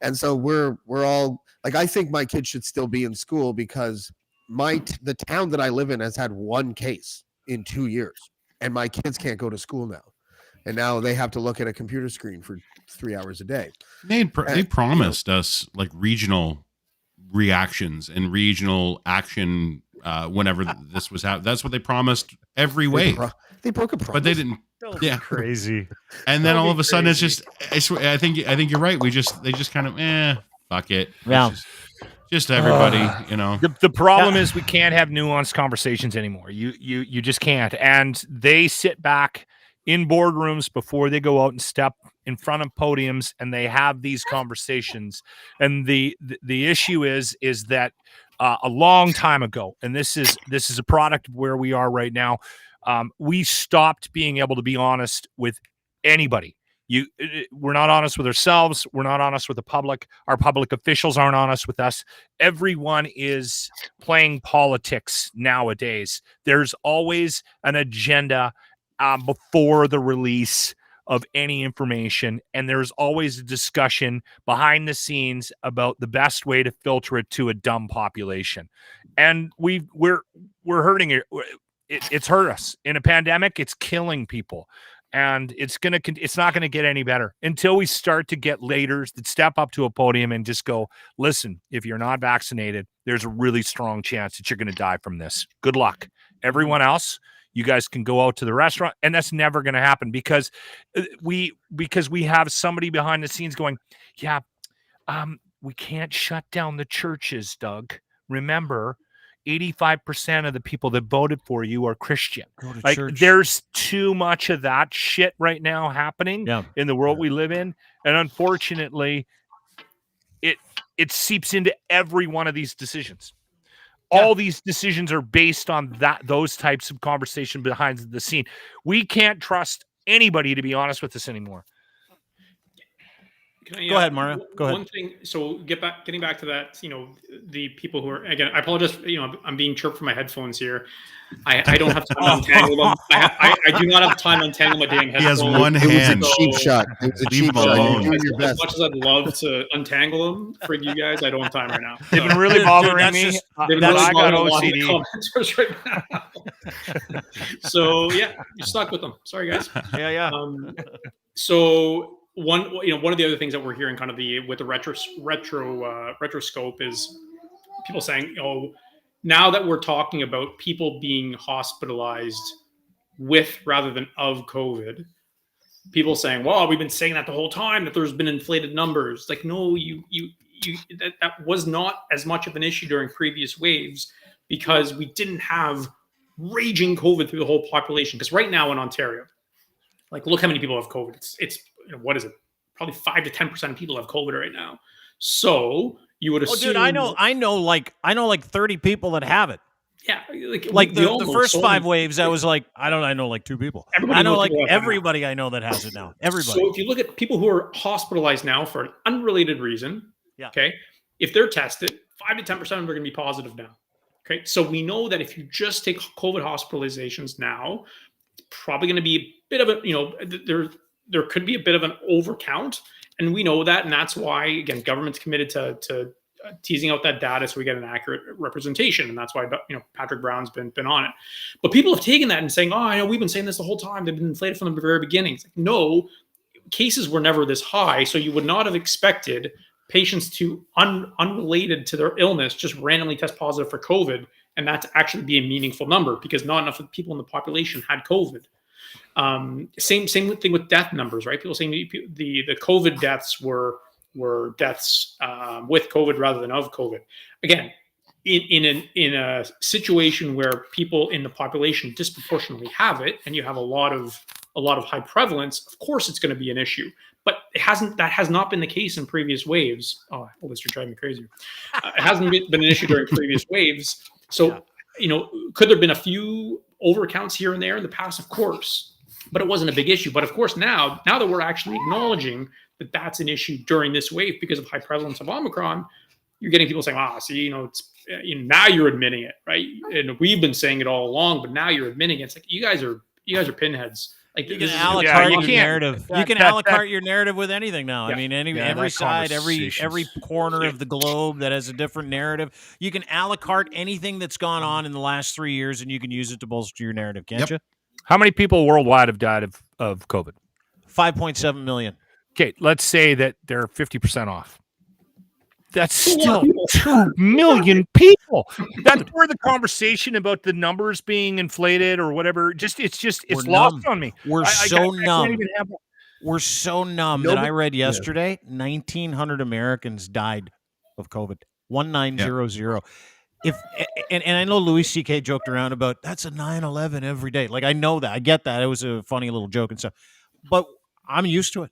And so we're all like, I think my kids should still be in school because the town that I live in has had one case in 2 years, and my kids can't go to school now. And now they have to look at a computer screen for 3 hours a day.
They promised us like regional reactions and regional action whenever this was happening. That's what they promised every wave.
They broke a promise,
but they didn't.
Yeah, crazy.
And then all of a sudden, it's just. I think you're right. They just kind of fuck it.
Yeah.
Just everybody,
The problem is we can't have nuanced conversations anymore. You just can't. And they sit back in boardrooms before they go out and step in front of podiums, and they have these conversations. And the issue is that a long time ago, and this is a product of where we are right now. We stopped being able to be honest with anybody. We're not honest with ourselves. We're not honest with the public. Our public officials aren't honest with us. Everyone is playing politics nowadays. There's always an agenda before the release of any information, and there's always a discussion behind the scenes about the best way to filter it to a dumb population. And we're hurting it. It's hurt us in a pandemic. It's killing people. And it's not gonna get any better until we start to get leaders that step up to a podium and just go, listen, if you're not vaccinated, there's a really strong chance that you're gonna die from this. Good luck. Everyone else, you guys can go out to the restaurant, and that's never gonna happen because we have somebody behind the scenes going, yeah, we can't shut down the churches, Doug. Remember, 85% of the people that voted for you are Christian. Like, there's too much of that shit right now happening in the world we live in. And unfortunately, it seeps into every one of these decisions. All these decisions are based on those types of conversation behind the scene. We can't trust anybody to be honest with us anymore.
Go ahead, Mario. Go ahead.
One thing, so getting back to that, the people who are, again, I apologize, I'm being chirped from my headphones here. I don't have time to untangle them. I do not have time to untangle my damn headphones.
He has one hand.
It was a cheap shot. It was a cheap shot. You're doing your best.
As much as I'd love to untangle them for you guys, I don't have time right now.
They've been really bothering me.
I got OCD. Right now. So yeah, you're stuck with them. Sorry, guys.
Yeah.
So one of the other things that we're hearing kind of with the retroscope is people saying, now that we're talking about people being hospitalized with rather than of COVID, people saying, well, we've been saying that the whole time, that there's been inflated numbers. Like, no, that was not as much of an issue during previous waves because we didn't have raging COVID through the whole population. Because right now in Ontario, like, look how many people have COVID. It's what is it? Probably 5 to 10% of people have COVID right now. So you would assume.
Oh, dude, I know like 30 people that have it.
Yeah,
like the first 5 waves, I was like, I know like 2 people. I know like everybody I know that has it now. Everybody.
So if you look at people who are hospitalized now for an unrelated reason, okay, if they're tested, 5 to 10% of them are going to be positive now. Okay, so we know that if you just take COVID hospitalizations now, it's probably going to be a bit of a, there could be a bit of an overcount, and we know that, and that's why, again, government's committed to teasing out that data so we get an accurate representation, and that's why Patrick Brown's been on it. But people have taken that and saying, I know we've been saying this the whole time. They've been inflated from the very beginning. It's like, no, cases were never this high, so you would not have expected patients to unrelated to their illness just randomly test positive for COVID, and that to actually be a meaningful number because not enough of the people in the population had COVID. Same thing with death numbers, right? People saying the COVID deaths were deaths with COVID rather than of COVID. Again, in a situation where people in the population disproportionately have it, and you have a lot of a lot of high prevalence, of course it's going to be an issue. But that has not been the case in previous waves. Oh, this you're driving me crazy. It hasn't been an issue during previous waves. So, could there have been a few overcounts here and there in the past? Of course, but it wasn't a big issue. But of course, now that we're actually acknowledging that that's an issue during this wave because of high prevalence of Omicron, you're getting people saying, it's now you're admitting it, right? And we've been saying it all along, but now you're admitting it. It's like you guys are pinheads. Like
you can a la carte your narrative. You can a la carte your narrative with anything now. Yeah. I mean, every side, every corner of the globe that has a different narrative. You can a la carte anything that's gone on in the last 3 years, and you can use it to bolster your narrative, can't you?
How many people worldwide have died of COVID?
5.7 million.
Okay, let's say that they're 50% off. That's still 2 million people. That's where the conversation about the numbers being inflated or whatever. It's lost on me.
We're so numb. We're so numb that I read yesterday 1,900 Americans died of COVID. 1900. And I know Louis C.K. joked around about that's a 9/11 every day. Like I know that. I get that. It was a funny little joke and stuff. But I'm used to it.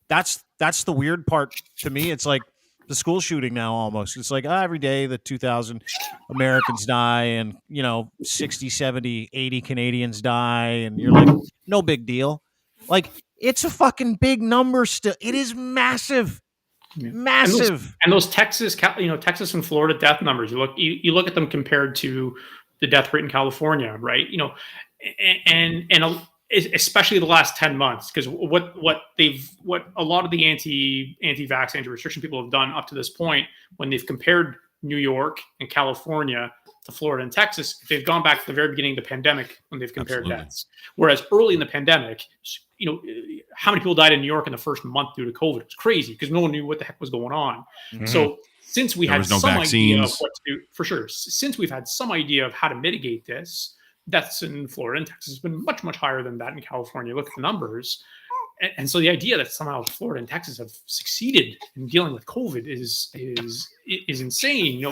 That's the weird part to me. It's like the school shooting now almost. It's like every day that 2,000 Americans die and, 60, 70, 80 Canadians die. And you're like, no big deal. Like, it's a fucking big number still. It is massive. Yeah. Massive.
And those Texas and Florida death numbers, you look at them compared to the death rate in California, right? And especially the last 10 months, because what a lot of the anti-vax, anti-restriction people have done up to this point, when they've compared New York and California to Florida and Texas, they've gone back to the very beginning of the pandemic when they've compared deaths. Whereas early in the pandemic, how many people died in New York in the first month due to COVID? It was crazy because no one knew what the heck was going on. Mm-hmm. So since we had some idea of what to do, for sure, since we've had some idea of how to mitigate this, deaths in Florida and Texas has been much, much higher than that in California. Look at the numbers. And so the idea that somehow Florida and Texas have succeeded in dealing with COVID is insane.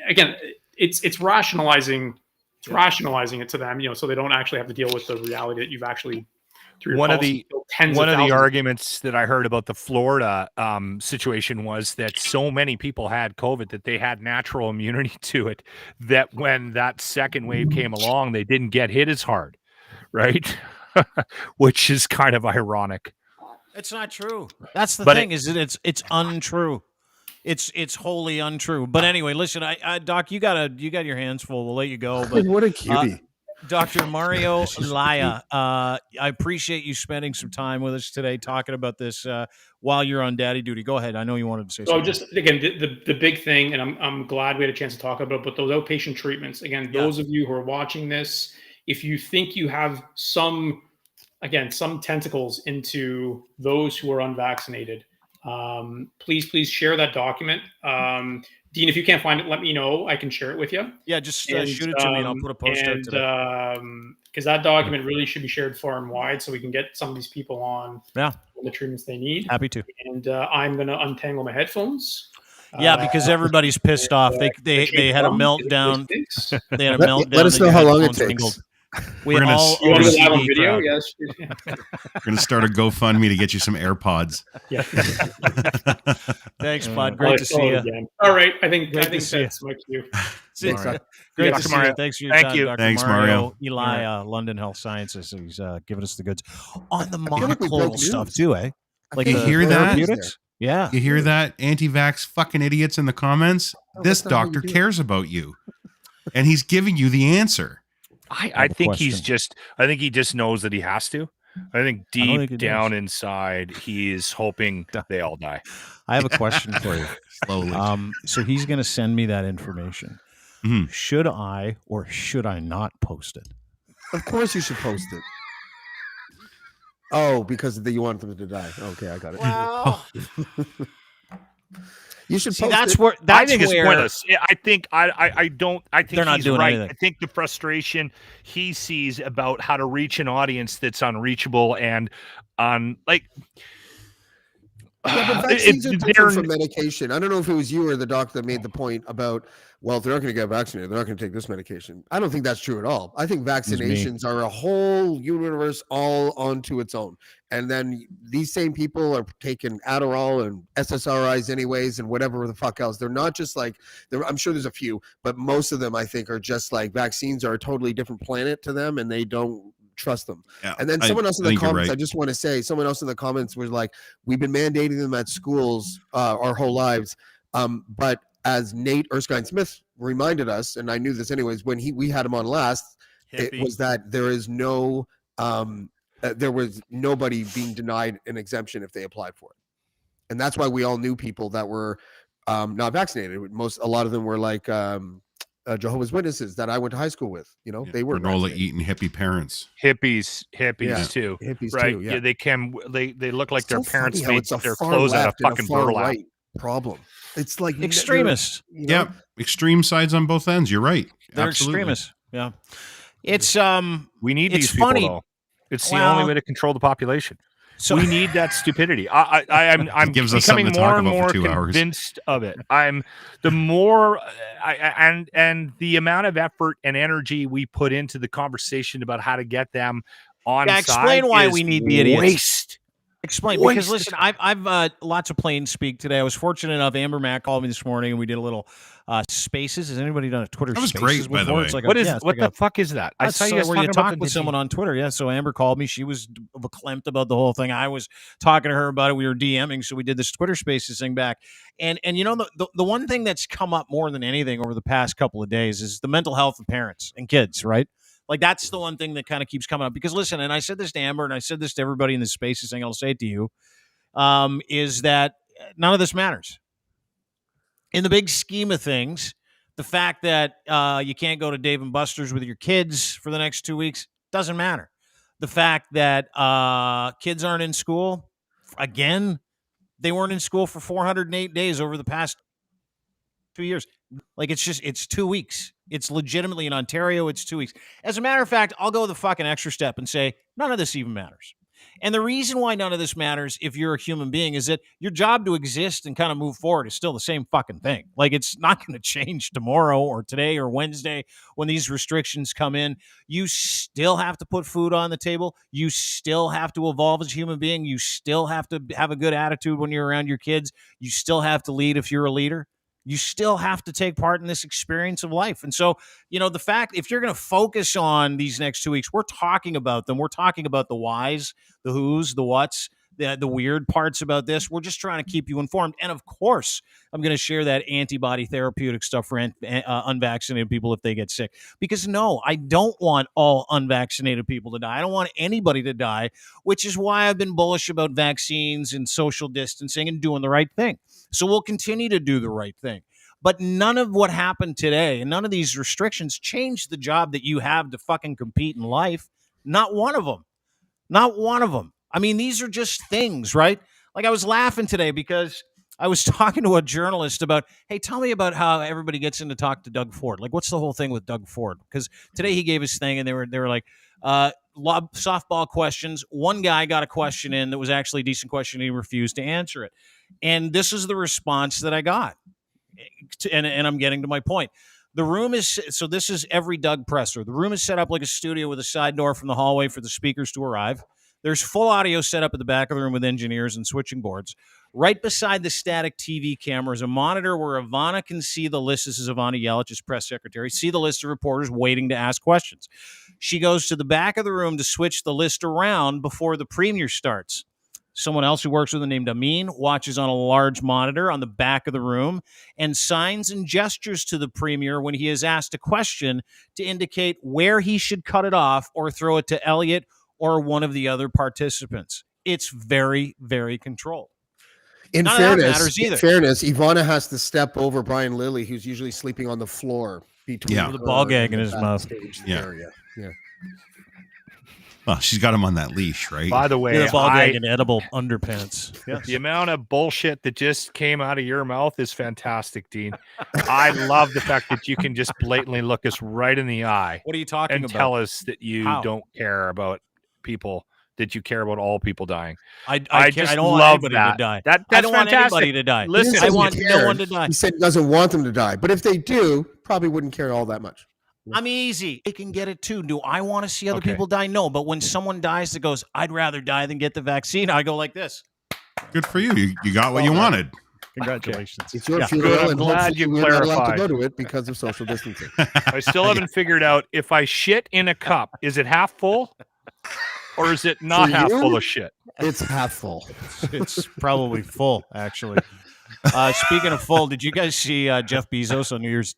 Again, it's rationalizing it to them, so they don't actually have to deal with the reality that you've actually
one of the arguments that I heard about the Florida situation was that so many people had COVID that they had natural immunity to it, that when that second wave came along, they didn't get hit as hard, right? Which is kind of ironic.
It's not true. That's the thing. It's untrue. It's wholly untrue. But anyway, listen, Doc, you got your hands full. We'll let you go. But
what a cutie.
Dr. Mario Elia, I appreciate you spending some time with us today talking about this while you're on daddy duty. Go ahead. I know you wanted to say something.
So just, again, the big thing, and I'm glad we had a chance to talk about it, but those outpatient treatments, again, those of you who are watching this, if you think you have some tentacles into those who are unvaccinated, please share that document. Dean, if you can't find it, let me know. I can share it with you.
Yeah, just shoot it to me and I'll put a post out today.
Because that document really should be shared far and wide so we can get some of these people on the treatments they need.
Happy to.
And I'm going to untangle my headphones.
Yeah, because everybody's pissed off. They had a meltdown. They had a meltdown.
Let us know how long it takes.
We're going to video. Yes.
We're going to start a GoFundMe to get you some AirPods.
Yeah.
Thanks, Bud. Great to see you.
Again. All right. I think that's my cue.
Great to see you. Thanks for your time, Dr.
Thanks, Mario.
Elia, London Health Sciences. He's giving us the goods on the monoclonal stuff too, eh?
Like you hear that?
Yeah.
You hear that? Anti-vax fucking idiots in the comments. This doctor cares about you, and he's giving you the answer.
I think he just knows that he has to. I think deep down inside, he is hoping they all die.
I have a question for you.
Slowly.
So he's going to send me that information. Mm-hmm. Should I or should I not post it?
Of course you should post it. Oh, because you want them to die. Okay, I got it.
Well,
you should
see.
Post
that's
it.
where.
I think it's pointless. I think
they're not
he's
doing
right.
anything.
I think the frustration he sees about how to reach an audience that's unreachable and
Yeah, but vaccines are different from medication. I don't know if it was you or the doc that made the point about, well, if they're not going to get vaccinated, they're not going to take this medication. I don't think that's true at all. I think vaccinations are a whole universe all onto its own. And then these same people are taking Adderall and SSRIs anyways and whatever the fuck else. They're not just like, I'm sure there's a few, but most of them I think are just like vaccines are a totally different planet to them and they don't trust them. Yeah, and then someone else in the comments, I just want to say, someone else in the comments was like, we've been mandating them at schools our whole lives. But as Nate Erskine-Smith reminded us, and I knew this anyways, when we had him on last, it was that there is no, there was nobody being denied an exemption if they applied for it. And that's why we all knew people that were not vaccinated. A lot of them were like, Jehovah's Witnesses that I went to high school with, they were
granola eating hippie parents,
hippies too,
right?
Too, yeah. They look like their parents made their
clothes
out of fucking burlap.
Right problem. It's like
extremists.
Yeah, extreme sides on both ends. You're right.
They're extremists. Yeah, it's
we need
it's
these
funny.
people, though. It's the only way to control the population. So we need that stupidity. I'm
gives us
becoming more and more
convinced
of it. The more and the amount of effort and energy we put into the conversation about how to get them on.
Yeah, explain why we need the idiots.
Waste.
Explain, because listen, I've lots of plain speak today. I was fortunate enough. Amber Mack called me this morning, and we did a little Spaces. Has anybody done a Twitter?
That was
Spaces
great, by the way.
It's like
what the fuck is that?
I saw you guys where you talk with someone on Twitter. Yeah, so Amber called me. She was verklempt about the whole thing. I was talking to her about it. We were DMing, so we did this Twitter Spaces thing back. And the one thing that's come up more than anything over the past couple of days is the mental health of parents and kids, right? Like, that's the one thing that kind of keeps coming up. Because listen, and I said this to Amber, and I said this to everybody in this Spaces thing, I'll say it to you, is that none of this matters. In the big scheme of things, the fact that you can't go to Dave & Buster's with your kids for the next 2 weeks doesn't matter. The fact that kids aren't in school, again, they weren't in school for 408 days over the past 2 years. Like, it's 2 weeks. It's legitimately in Ontario, it's 2 weeks. As a matter of fact, I'll go the fucking extra step and say none of this even matters. And the reason why none of this matters, if you're a human being, is that your job to exist and kind of move forward is still the same fucking thing. Like, it's not going to change tomorrow or today or Wednesday when these restrictions come in. You still have to put food on the table. You still have to evolve as a human being. You still have to have a good attitude when you're around your kids. You still have to lead if you're a leader. You still have to take part in this experience of life. And so, the fact, if you're going to focus on these next 2 weeks, we're talking about them. We're talking about the whys, the whos, the whats, the weird parts about this. We're just trying to keep you informed. And of course, I'm going to share that antibody therapeutic stuff for unvaccinated people if they get sick. Because no, I don't want all unvaccinated people to die. I don't want anybody to die, which is why I've been bullish about vaccines and social distancing and doing the right thing. So we'll continue to do the right thing. But none of what happened today and none of these restrictions changed the job that you have to fucking compete in life. Not one of them. Not one of them. I mean, these are just things, right? Like, I was laughing today because I was talking to a journalist about, hey, tell me about how everybody gets in to talk to Doug Ford. Like, what's the whole thing with Doug Ford? Because today he gave his thing and they were like, softball questions. One guy got a question in that was actually a decent question and he refused to answer it. And this is the response that I got. And I'm getting to my point. The room is, so this is every Doug presser. The room is set up like a studio with a side door from the hallway for the speakers to arrive. There's full audio set up at the back of the room with engineers and switching boards. Right beside the static TV camera is a monitor where Ivana can see the list. This is Ivana Yelich's press secretary. See the list of reporters waiting to ask questions. She goes to the back of the room to switch the list around before the premiere starts. Someone else who works with her named Amin watches on a large monitor on the back of the room and signs and gestures to the premier when he is asked a question to indicate where he should cut it off or throw it to Elliot or one of the other participants. It's very, very controlled.
In fairness, Ivana has to step over Brian Lilly, who's usually sleeping on the floor between
with a ball gag in his mouth.
Yeah.
Well, she's got him on that leash, right?
By the way,
ball gag and edible underpants.
Yes. The amount of bullshit that just came out of your mouth is fantastic, Dean. I love the fact that you can just blatantly look us right in the eye.
What are you talking about?
And tell us that you don't care about people that you care about all people dying.
I
just
don't want
love
anybody
that.
to die.
That's
I don't want
fantastic.
anybody to die.
Listen,
I want no one to die.
He said he doesn't want them to die, but if they do, probably wouldn't care all that much.
I'm easy. They can get it too. Do I want to see other people die? No. But when someone dies that goes, I'd rather die than get the vaccine, I go like this.
Good for you. You got what you wanted.
Congratulations.
It's your
Yeah.
funeral,
Good, I'm
and
glad you
hopefully we're not allowed to
clarified.
go to it because of social distancing.
I still haven't figured out if I shit in a cup, is it half full or is it not
For
half
you?
full of shit?
It's half full.
It's probably full, actually. Speaking of full, did you guys see Jeff Bezos on New Year's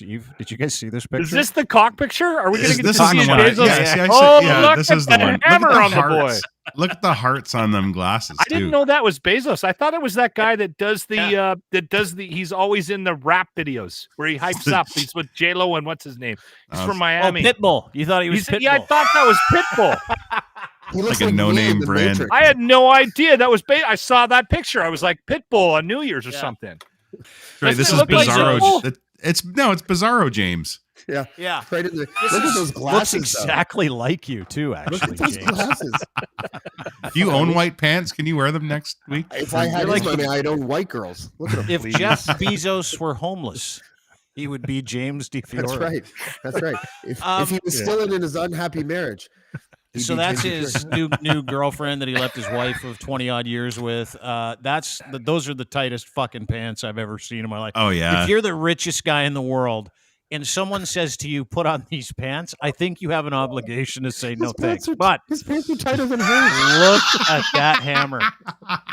Eve? Did you guys see this picture?
Is this the cock picture? Are we going to get to
This
see
is the
his
one.
Bezos?
Yeah,
Look
this
at
is the
the
one. Look
hammer
at the
on the boy.
hearts. Look at the hearts on them glasses
I
too.
didn't know that was Bezos. I thought it was that guy that does the he's always in the rap videos where he hypes up. He's with J-Lo and what's his name? He's from Miami.
Pitbull. You thought he was Pitbull?
Yeah, I thought that was Pitbull.
He looks
Like a
me
no-name
in the
brand.
Matrix.
I had no idea that was I saw that picture. I was like, Pitbull on New Year's or something.
Right, this
Does
is
it look like
Bizarro.
Pitbull?
It's Bizarro James.
Yeah,
Yeah.
right in the.
This
Look at
is-
those glasses.
looks exactly like you, too,
Though. Look
actually,
at those
James.
glasses.
Do you own white pants? Can you wear them next week?
If I had
You're
his
like-
money, I'd own white girls. Look at them.
If
please.
Jeff Bezos were homeless, he would be James DeFiore.
That's right. That's right. If he was still in his unhappy marriage. he'd
So
be
that's
James
his new girlfriend that he left his wife of 20 odd years with. Those are the tightest fucking pants I've ever seen in my life.
Oh yeah.
If you're the richest guy in the world and someone says to you, put on these pants, I think you have an obligation to say no
His pants
thanks.
are-
But
his pants are tighter than hers.
look at that hammer.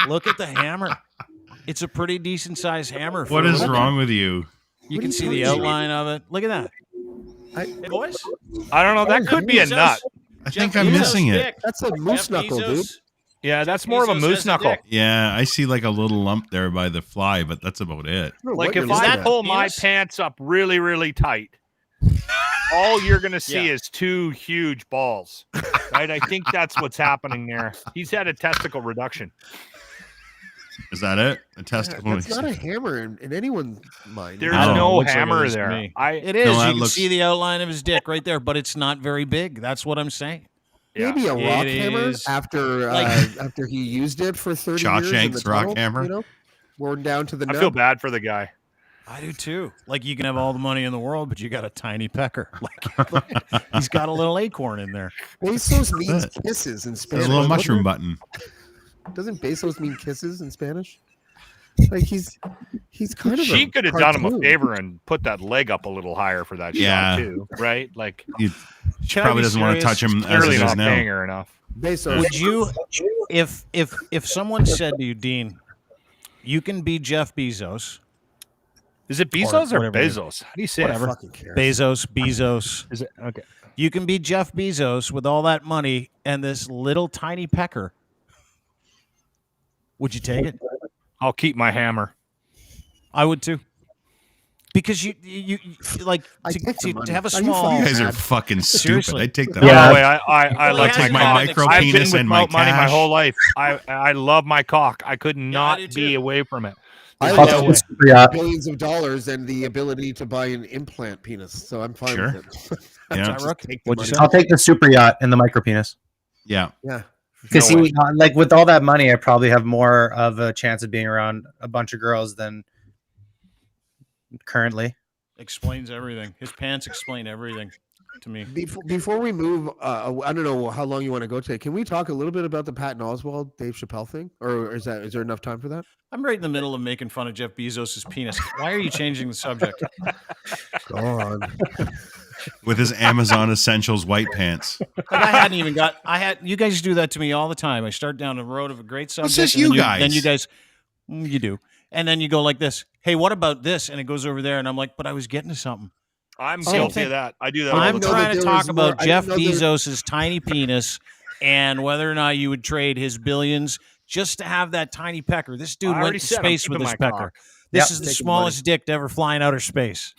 Look at the hammer. It's a pretty decent sized hammer.
What is wrong with you?
You
What
can
are
see
you
the
talking
outline of it. Look at that. Hey, boys.
I don't know. That could be a
Bezos.
nut.
I
Jeff
think I'm
Bezos'
missing it.
dick.
That's a moose
Jeff
knuckle,
Bezos.
dude.
Yeah, that's more of a
Bezos
moose
has a
knuckle.
dick.
Yeah, I see like a little lump there by the fly, but that's about it.
I don't know
Like
what you're
if
looking
I
at.
pull my
Penis?
pants up really, really tight, all you're gonna see
Yeah.
is two huge balls. Right? I think that's what's happening there. He's had a testicle reduction.
Is that it? A testicle?
That's not a hammer in anyone's mind.
There's
Oh,
no
looks like it
hammer
is to
there.
me.
I
It is.
No,
You
that
can
looks-
see the outline of his dick right there, but it's not very big. That's what I'm saying.
Maybe a rock
It
hammer
is
after
like-
after he used it for 30 years. in
Shawshank's
the
rock
tunnel,
hammer?
You know, worn down to the
I
nub.
feel bad for the guy.
I do too. Like you can have all the money in the world, but you got a tiny pecker. Like look, he's got a little acorn in there.
Bezos means
it?
kisses in
There's
Spanish.
a little
What-
mushroom button.
Doesn't Bezos mean kisses in Spanish? Like he's kind of.
She could have done him a
cartoon.
favor and put that leg up a little higher for that
Yeah.
shot too, right? Like
She
Can I
probably
be
doesn't want to
serious?
touch him as
clearly
it is
not
now.
paying her enough.
Bezos.
Would you, if someone said to you, Dean, you can be Jeff Bezos,
Is it Bezos or
whatever it is.
Bezos? How do you say
Whatever.
it?
Fucking cares.
Bezos.
Is it okay?
You can be Jeff Bezos with all that money and this little tiny pecker. Would you take it?
I'll keep my hammer.
I would too. Because you like
I take the
to
money.
have a
Are you
small.
You
fucking
guys are
mad?
fucking stupid.
Seriously.
I'd take that.
By
Yeah.
the way, I like
Take
my
my
cock.
micro
I've been
penis and my
without money my
cash.
whole life. I love my cock. I could not
do
be
too.
away from it.
I
I'll
love
take
way.
the super yacht.
billions of dollars and the ability to buy an implant penis, so I'm fine
Sure.
with it.
Yeah.
Just
Rook?
take the
What'd you
money.
say?
I'll take the super yacht and the micro penis.
Yeah.
Yeah.
Because
No way.
like with all that money, I probably have more of a chance of being around a bunch of girls than currently.
Explains everything. His pants explain everything to me.
Before we move, I don't know how long you want to go today. Can we talk a little bit about the Patton Oswalt, Dave Chappelle thing, or is there enough time for that?
I'm right in the middle of making fun of Jeff Bezos' penis. Why are you changing the subject?
Go on.
With his Amazon Essentials white pants.
Like I had you guys do that to me all the time. I start down the road of a great subject.
just
and then
you guys.
Then you guys, you do. And then you go like this. Hey, what about this? And it goes over there. And I'm like, but I was getting to something.
I'm
Oh.
guilty of that. I do that. all
I'm
the
know
time.
trying
that
to
there
talk
was
about
more- I
Jeff
didn't know there-
Bezos' tiny penis and whether or not you would trade his billions just to have that tiny pecker. This dude
I
went
already
to
said I'm
space
keeping
with his
my
pecker.
cock.
This
Yep.
is the
Taking
smallest dick to ever fly in outer space.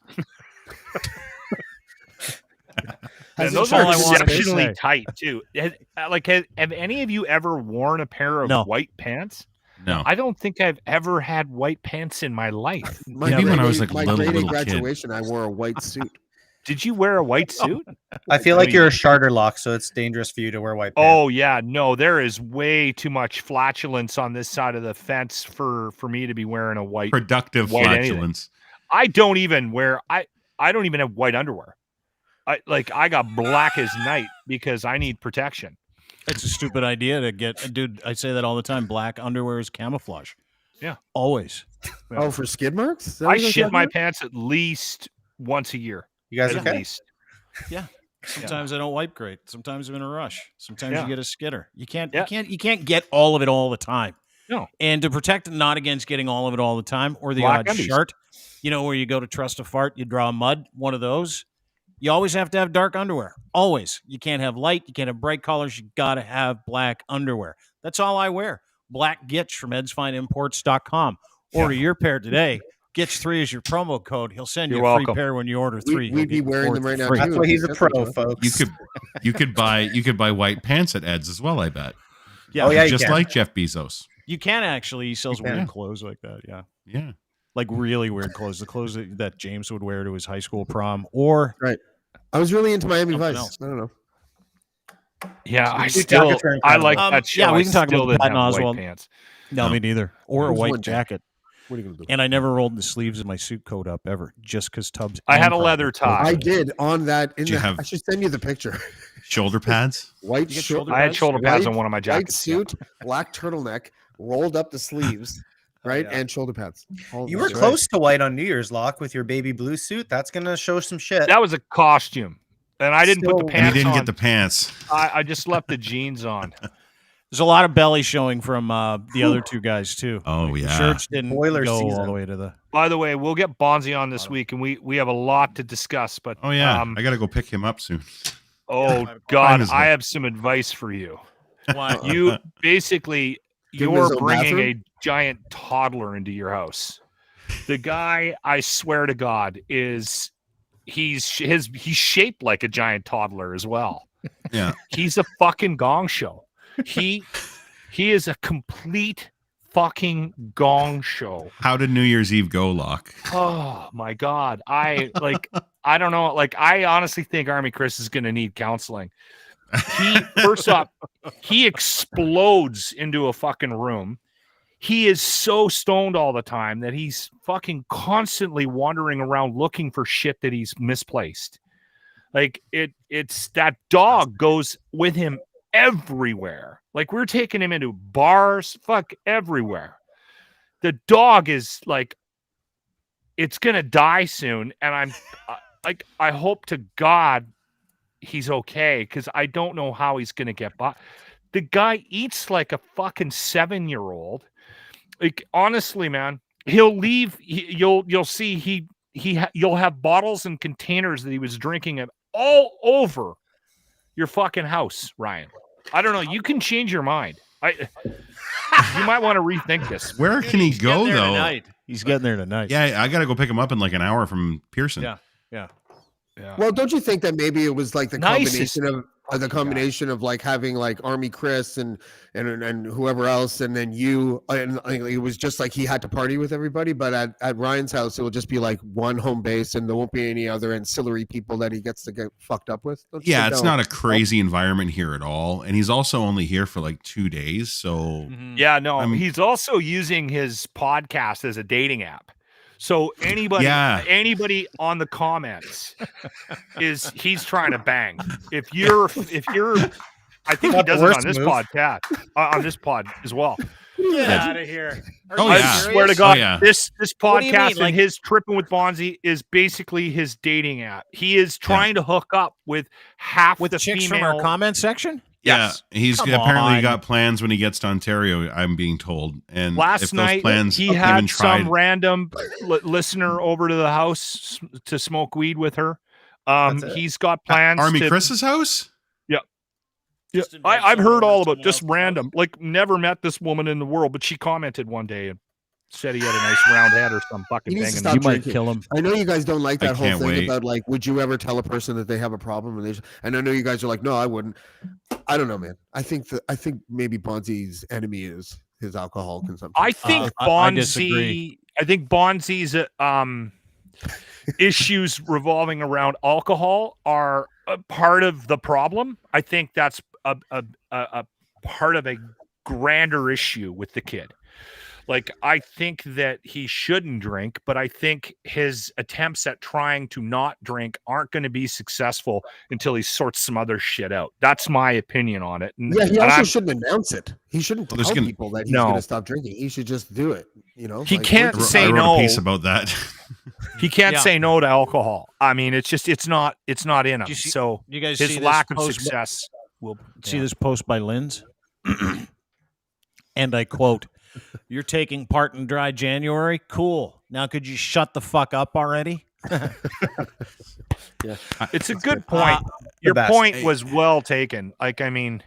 Has
And
it
those
all
are
I
charged
wanted to
space?
exceptionally
say.
tight too. Have any of you ever worn a pair of
No.
white pants?
No.
I don't think I've ever had white pants in my life.
My
Maybe when I was,
grade-
like,
my
little
grade in
kid.
graduation, I wore a white suit.
Did you wear a white suit?
I feel like you're a charter lock, so it's dangerous for you to wear white pants.
Oh yeah, no, there is way too much flatulence on this side of the fence for me to be wearing a white
productive flatulence.
I don't even have white underwear. I got black as night because I need protection.
It's a stupid idea to get, dude. I say that all the time. Black underwear is camouflage.
Yeah,
always.
Yeah. Oh, for skid marks?
I shit my pants at least once a year.
You guys
at
okay?
least.
Yeah. Sometimes I don't wipe great. Sometimes I'm in a rush. Sometimes you get a skidder. You can't get all of it all the time.
No.
And to protect not against getting all of it all the time, or the
Black
odd
undies.
shart, where you go to trust a fart, you draw a mud, one of those. You always have to have dark underwear. Always. You can't have light. You can't have bright colors. You got to have black underwear. That's all I wear. Black Gitch from edsfineimports.com. Order your pair today. Gitch3 is your promo code. He'll send you a free pair when you order 3.
We'd be wearing them right now.
That's why he's a pro, folks.
You could buy white pants at Ed's as well, I bet.
Yeah.
Just like Jeff Bezos.
You can actually. He sells weird clothes like that. Yeah.
Yeah.
Like really weird clothes. The clothes that James would wear to his high school prom, or
right. I was really into Miami Vice. I don't know.
Yeah, I like that show.
Yeah, we can talk about Patton Oswalt.
Pants.
No, me neither. Or a white jacket.
What are you gonna do?
And I never rolled the sleeves of my suit coat up ever, just because Tubbs.
I had a leather tie.
I did on that. I should send you the picture.
Shoulder pads.
I had shoulder pads on one of my jackets.
White suit, black turtleneck, rolled up the sleeves. Right, and shoulder pads.
You were close to white on New Year's, Lock, with your baby blue suit. That's gonna show some shit.
That was a costume, and I didn't put the pants on.
You didn't get the pants.
I just left the jeans on.
There's a lot of belly showing from the other two guys too.
Oh yeah,
the shirts didn't
Boiler
go
season.
all the way to the.
By the way, we'll get Bonzi on this week, and we have a lot to discuss. But
I got to go pick him up soon.
Oh God, I have some advice for you.
Why?
You basically. You're bringing a giant toddler into your house. The guy, I swear to God, he's shaped like a giant toddler as well.
Yeah,
he's a fucking gong show. He is a complete fucking gong show.
How did New Year's Eve go, Locke?
Oh my God, I don't know. Like, I honestly think Army Chris is going to need counseling. First off, he explodes into a fucking room. He is so stoned all the time that he's fucking constantly wandering around looking for shit that he's misplaced. Like it's that dog goes with him everywhere. Like, we're taking him into bars, everywhere. The dog is like, it's gonna die soon, and I'm I hope to God he's okay, because I don't know how he's gonna get by. The guy eats like a fucking 7-year-old. Like, honestly, man, he'll leave. You'll see you'll have bottles and containers that he was drinking at all over your fucking house, Ryan. I don't know. You can change your mind. You might want to rethink this.
Where can he go though?
Tonight. He's getting there tonight.
Yeah, I got to go pick him up in like an hour from Pearson.
Yeah.
Well, don't you think that maybe it was like the combination of like having like Army Chris and whoever else, and then you, and it was just like he had to party with everybody. But at Ryan's house, it will just be like one home base, and there won't be any other ancillary people that he gets to get fucked up with.
Yeah, it's not a crazy environment here at all, and he's also only here for like 2 days. So
he's also using his podcast as a dating app. So anybody on the comments he's trying to bang. If you're I think he does it on this podcast, on this pod as well.
Get out of here.
I swear to God, this podcast and his tripping with Bonzi is basically his dating app. He is trying to hook up with half the
chicks
female
from our comment section.
Yes.
Yeah, he's apparently got plans when he gets to Ontario, I'm being told. And
last night, he had some random listener over to the house to smoke weed with her. He's got plans.
Army Chris's house?
Yeah. I've heard all about just random. Like, never met this woman in the world, but she commented one day and said he had a nice round head or some fucking thing.
You might kill him.
I know you guys don't like that whole thing about like, would you ever tell a person that they have a problem? And I know you guys are like, no, I wouldn't. I don't know, man. I think maybe Bonzi's enemy is his alcohol consumption.
I think Bonzi. I think Bonzi's issues revolving around alcohol are a part of the problem. I think that's a part of a grander issue with the kid. Like, I think that he shouldn't drink, but I think his attempts at trying to not drink aren't going to be successful until he sorts some other shit out. That's my opinion on it.
Yeah, he also shouldn't announce it. He shouldn't tell people that he's going to stop drinking. He should just do it. You know,
he can't say no.
I wrote a piece about that.
He can't say no to alcohol. I mean, it's not in him. So
you guys
his
see
lack of
post
success will
see this post by Linz, and I quote, "You're taking part in Dry January? Cool. Now could you shut the fuck up already?"
Yeah,
it's a good point. Your point was well taken. Like, I mean,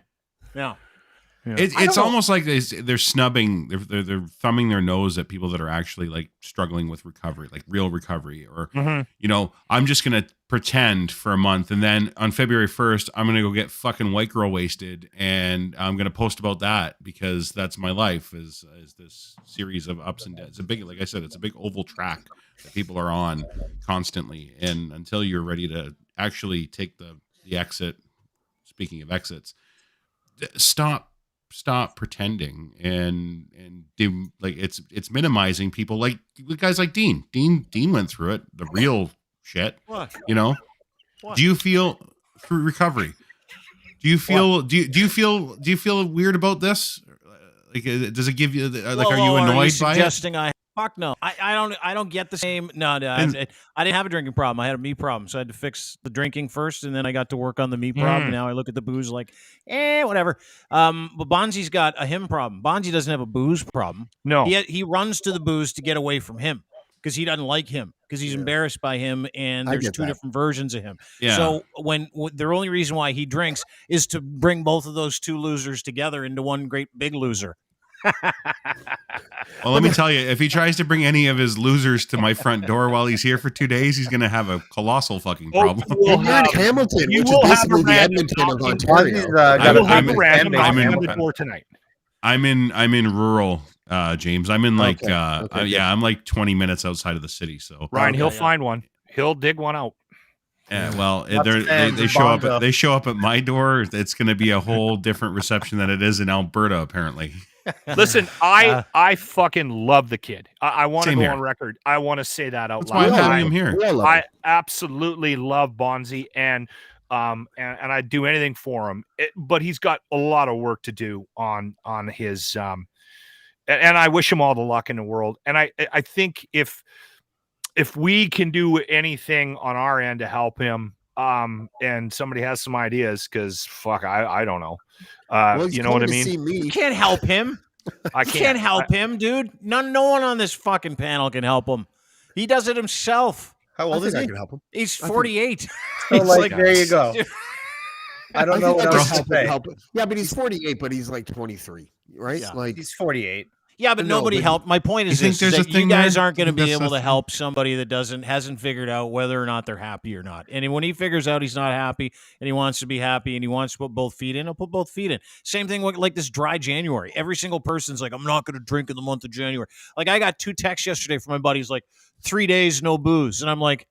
yeah.
It's almost like they're snubbing, they're thumbing their nose at people that are actually like struggling with recovery, like real recovery, or you know, I'm just gonna pretend for a month, and then on February 1st, I'm gonna go get fucking white girl wasted, and I'm gonna post about that because that's my life. Is this series of ups and downs? It's a big, like I said, it's a big oval track that people are on constantly, and until you're ready to actually take the exit. Speaking of exits, stop pretending and do, like, it's minimizing people, like guys like Dean went through it, the real shit.
What?
You know, what? Do you feel through recovery? Do you feel do you feel weird about this? Like, does it give you like, are you annoyed by it?
Fuck no. I don't get the same. No, I didn't have a drinking problem. I had a me problem. So I had to fix the drinking first, and then I got to work on the me problem. And now I look at the booze like, whatever. But Bonzi's got a him problem. Bonzi doesn't have a booze problem.
No.
He runs to the booze to get away from him because he doesn't like him, because he's embarrassed by him, and there's two different versions of him.
Yeah.
So the only reason why he drinks is to bring both of those two losers together into one great big loser.
Well, let me tell you, if he tries to bring any of his losers to my front door while he's here for 2 days, he's going to have a colossal fucking problem.
You're in Hamilton, which is basically the Edmonton of Ontario.
I'm in rural, James. I'm in like, I'm like 20 minutes outside of the city. So
Ryan, he'll find one. He'll dig one out.
Yeah, well, they show up at my door. It's going to be a whole different reception than it is in Alberta, apparently.
Listen, I fucking love the kid. I want to go on record. I want to say that out loud.
That's why I'm having him here.
I absolutely love Bonzi, and I'd do anything for him. But he's got a lot of work to do on his and I wish him all the luck in the world. And I think if we can do anything on our end to help him, and somebody has some ideas, because fuck, I don't know. You know what I mean?
You can't help him. I can't help him, dude. No one on this fucking panel can help him. He does it himself.
How old is he? I can help him.
He's 48.
So like, there you go. I don't know what else to say.
Yeah, but he's 48, but he's like 23, right?
Yeah.
Like,
he's 48.
Yeah, but nobody helped. My point is this: you guys aren't going to be able to help somebody that hasn't figured out whether or not they're happy or not. And when he figures out he's not happy and he wants to be happy and he wants to put both feet in, he'll put both feet in. Same thing with like this Dry January. Every single person's like, I'm not going to drink in the month of January. Like, I got 2 texts yesterday from my buddies like, 3 days no booze, and I'm like,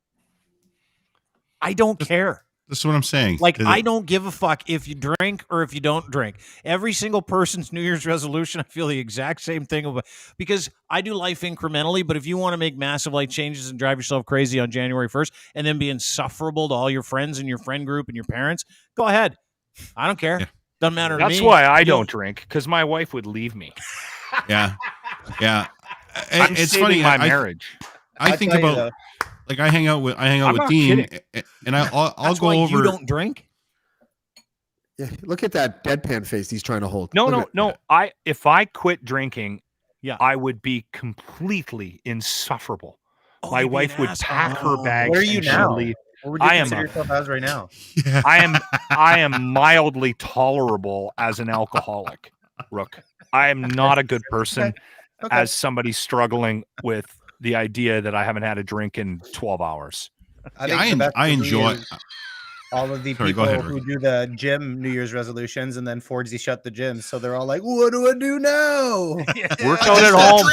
I don't care.
That's what I'm saying.
Like, I don't give a fuck if you drink or if you don't drink. Every single person's New Year's resolution, I feel the exact same thing about, because I do life incrementally. But if you want to make massive life changes and drive yourself crazy on January 1st and then be insufferable to all your friends and your friend group and your parents, go ahead. I don't care. Yeah. Doesn't matter to me.
That's why I don't drink, because my wife would leave me.
Yeah.
It's funny. My marriage.
I think about. Like, I hang out with Dean, and I'll go over.
You don't drink?
Yeah, look at that deadpan face he's trying to hold.
No. If I quit drinking, I would be completely insufferable. My wife would pack her bags.
Where are you now?
Leave.
What would you consider yourself as right now?
Yeah.
I am mildly tolerable as an alcoholic, Rook. I am not a good person as somebody struggling with the idea that I haven't had a drink in 12 hours.
I enjoy.
all of the people who do the gym New Year's resolutions, and then 4G shut the gym. So they're all like, what do I do now?
Work out at home.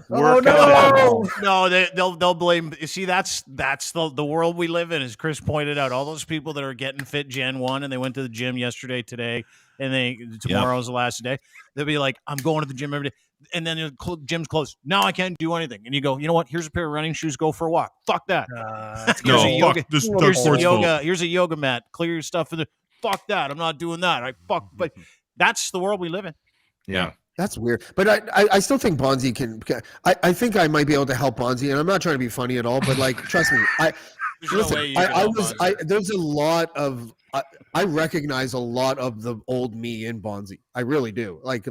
Work out at home.
No, they'll blame. You see, that's the world we live in, as Chris pointed out. All those people that are getting fit Gen 1 and they went to the gym yesterday, today, and tomorrow's the last day. They'll be like, I'm going to the gym every day. And then the gym's closed. Now I can't do anything. And you go, you know what? Here's a pair of running shoes. Go for a walk. Fuck that. Here's a yoga mat. Clear your stuff. Fuck that. I'm not doing that. But that's the world we live in.
Yeah.
That's weird. But I still think Bonzi can. I think I might be able to help Bonzi. And I'm not trying to be funny at all. But like, trust me. There's a lot of. I recognize a lot of the old me in Bonzi. I really do. Like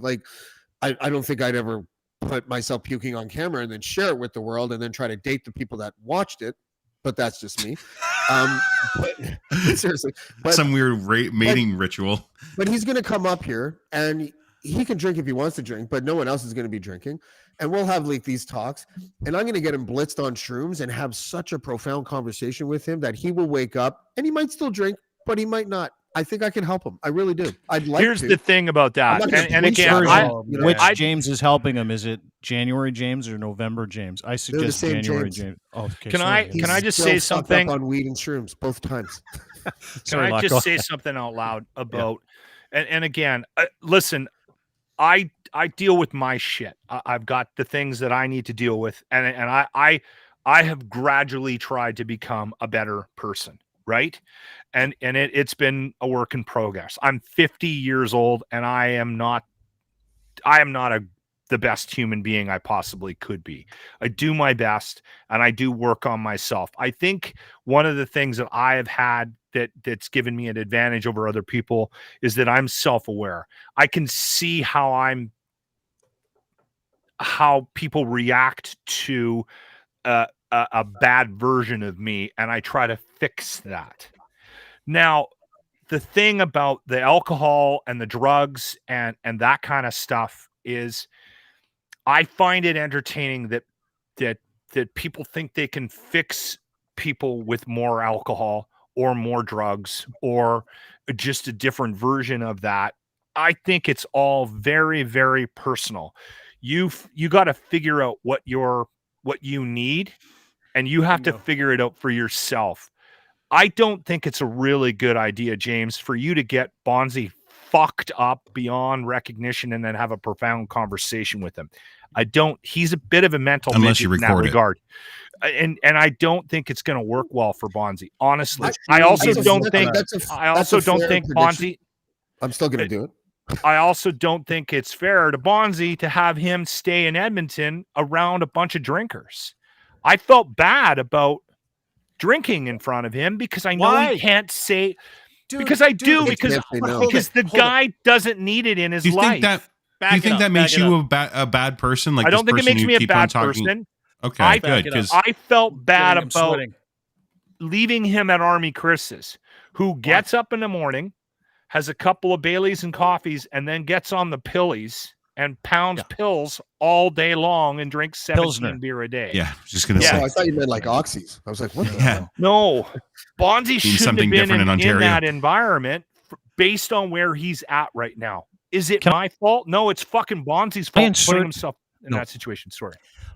I don't think I'd ever put myself puking on camera and then share it with the world and then try to date the people that watched it. But that's just me. But, seriously,
some weird mating ritual.
But he's going to come up here and he can drink if he wants to drink, but no one else is going to be drinking. And we'll have like these talks, and I'm going to get him blitzed on shrooms and have such a profound conversation with him that he will wake up and he might still drink, but he might not. I think I can help him. I really do. I'd like
Here's the thing about that. And again,
which James is helping him? Is it January James or November James? I suggest January James. Oh, okay.
Can I just say something
on weed and shrooms both times?
Can I just say something out loud about? And again, listen. I deal with my shit. I've got the things that I need to deal with, and I have gradually tried to become a better person. Right. And it's been a work in progress. I'm 50 years old and I am not the best human being I possibly could be. I do my best and I do work on myself. I think one of the things that I have had that's given me an advantage over other people is that I'm self-aware. I can see how people react to a bad version of me, and I try to fix that. Now, the thing about the alcohol and the drugs and that kind of stuff is I find it entertaining that people think they can fix people with more alcohol or more drugs or just a different version of that. I think it's all very, very personal. You got to figure out what you need, and you have to figure it out for yourself. I don't think it's a really good idea, James, for you to get Bonzi fucked up beyond recognition and then have a profound conversation with him. He's a bit of a mental
unless you
record in that regard. And I don't think it's going to work well for Bonzi. Honestly, I also don't think Bonzi.
I'm still going to do it.
I also don't think it's fair to Bonzi to have him stay in Edmonton around a bunch of drinkers. I felt bad about drinking in front of him because I know he can't say. Because the guy doesn't need it in his life.
Do you think that makes you a bad person? Like,
I don't think it makes me a bad person.
Okay, good. Because
I felt bad about leaving him at Army Chris's, who gets up in the morning, has a couple of Baileys and coffees, and then gets on the pillies and pounds pills all day long and drinks 17 beer a day.
Yeah, I was just going to say.
I thought you meant like oxys. I was like, what the hell?
No, Bonzi shouldn't have been in that environment based on where he's at right now. Is it my fault? No, it's fucking Bonzi's fault putting himself in that situation. Sorry.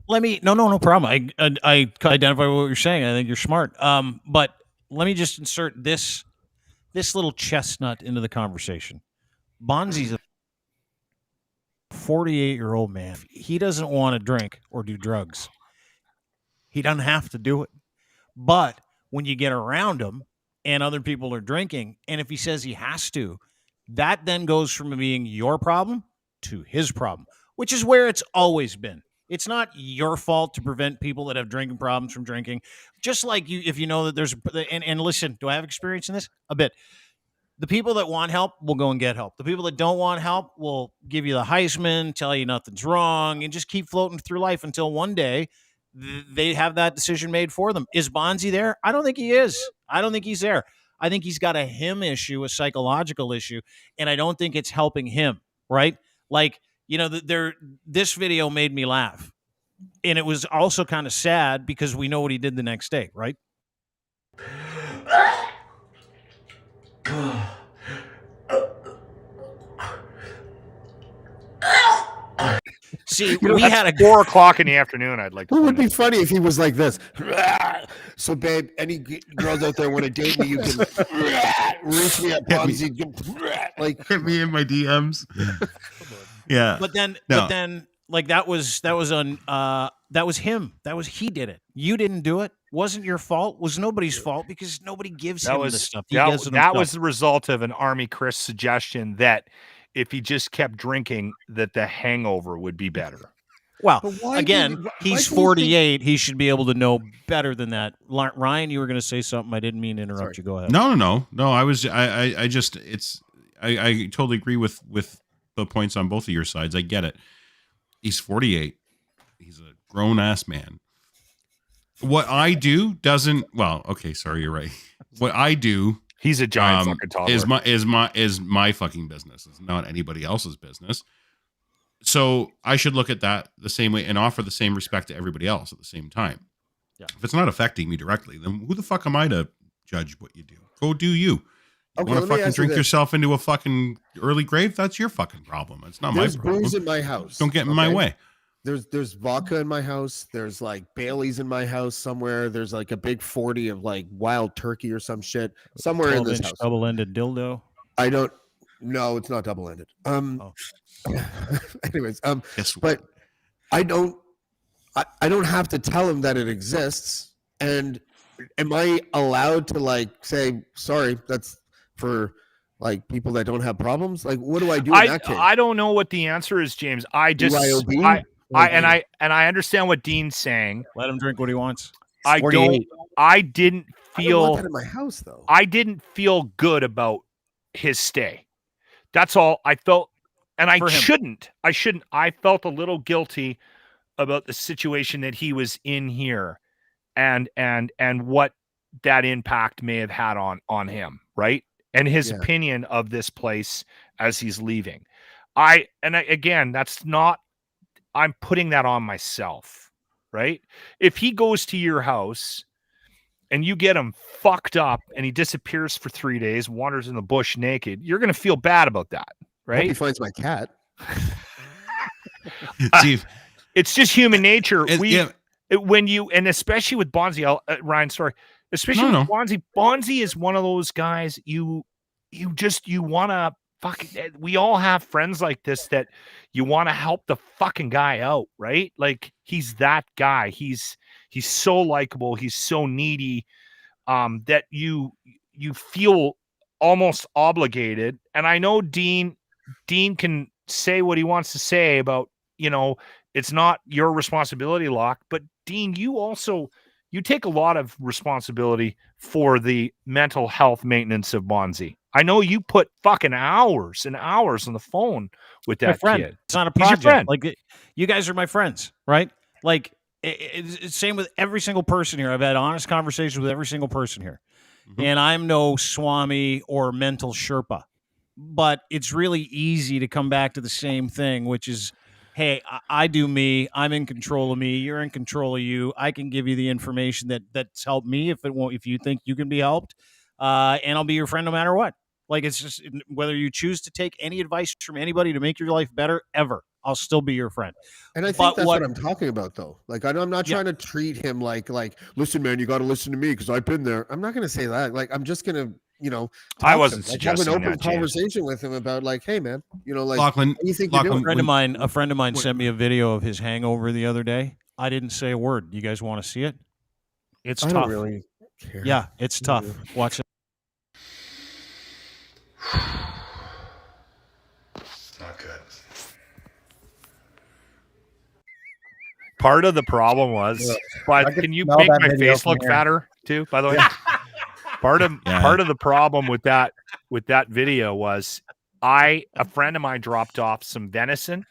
No problem. I identify what you're saying. I think you're smart. But let me just insert this little chestnut into the conversation. Bonzi's a 48-year-old man. He doesn't want to drink or do drugs. He doesn't have to do it. But when you get around him and other people are drinking, and if he says he has to, that then goes from being your problem to his problem, which is where it's always been. It's not your fault to prevent people that have drinking problems from drinking. Just like you, if you know that there's, and listen, do I have experience in this? A bit. The people that want help will go and get help. The people that don't want help will give you the Heisman, tell you nothing's wrong, and just keep floating through life until one day they have that decision made for them. Is Bonzi there? I don't think he is. I don't think he's there. I think he's got a him issue, a psychological issue, and I don't think it's helping him, right? Like, you know, this video made me laugh. And it was also kind of sad because we know what he did the next day, right? See, we had a
4 o'clock in the afternoon. I'd like.
It would be funny if he was like this. So, babe, any girls out there want to date me? You can reach me at Ponzi. Like,
hit me in my DMs. Yeah,
but then, like that was him. He did it. You didn't do it. Wasn't your fault. Was nobody's fault because nobody gives him this stuff.
That was the result of an Army Chris suggestion that if he just kept drinking, that the hangover would be better.
Well, again, he's 48. He should be able to know better than that. Ryan, you were going to say something. I didn't mean to interrupt you. Go ahead.
No. I totally agree with the points on both of your sides. I get it. He's 48. He's a grown ass man. What I do doesn't. Well, okay, sorry, you're right. What I do.
He's a giant fucking toddler.
Is my fucking business. It's not anybody else's business. So I should look at that the same way and offer the same respect to everybody else at the same time.
Yeah.
If it's not affecting me directly, then who the fuck am I to judge what you do? Go do you. You want to fucking drink yourself into a fucking early grave? That's your fucking problem. It's not my problem.
There's booze in my house.
Don't get in my way.
There's vodka in my house. There's like Bailey's in my house somewhere. There's like a big 40 of like wild turkey or some shit somewhere in this house.
Double-ended dildo.
I don't. No, it's not double-ended. Anyways, but I don't have to tell him that it exists. And am I allowed to like say sorry? That's for like people that don't have problems. Like, what do I do in that case?
I don't know what the answer is, James. I understand what Dean's saying.
Let him drink what he wants.
I didn't feel.
I want that in my house though.
I didn't feel good about his stay. That's all I felt, and I shouldn't. I felt a little guilty about the situation that he was in here, and what that impact may have had on him, right? And his opinion of this place as he's leaving. Again, that's not. I'm putting that on myself, right? If he goes to your house and you get him fucked up and he disappears for 3 days, wanders in the bush naked, you're going to feel bad about that, right?
He finds my cat.
It's just human nature. Especially with Bonzi, Ryan, sorry, especially with Bonzi. Bonzi is one of those guys you want to we all have friends like this that you want to help the fucking guy out, right? Like he's that guy. He's so likable. He's so needy that you feel almost obligated. And I know Dean can say what he wants to say about, it's not your responsibility, Locke, but Dean, you take a lot of responsibility for the mental health maintenance of Bonzi. I know you put fucking hours and hours on the phone with that kid.
It's not a project. He's your friend. Like you guys are my friends, right? Like it's same with every single person here. I've had honest conversations with every single person here, and I'm no Swami or mental Sherpa, but it's really easy to come back to the same thing, which is, hey, I do me. I'm in control of me. You're in control of you. I can give you the information that's helped me if you think you can be helped, and I'll be your friend no matter what. Like, it's just whether you choose to take any advice from anybody to make your life better ever, I'll still be your friend.
And I think that's what I'm talking about, though. Like, I'm not trying to treat him like, listen, man, you got to listen to me because I've been there. I'm not going to say that. Like, I'm just going to,
I wasn't suggesting
have an open conversation with him about, like, hey, man, like,
Lachlan,
what do you think
you're doing? A friend of mine sent me a video of his hangover the other day. I didn't say a word. You guys want to see it? It's tough.
I don't really care.
Yeah, it's tough. Watch it.
Not good.
Part of the problem was, but can you make my face look fatter too? By the way, part of the problem with that video was a friend of mine dropped off some venison.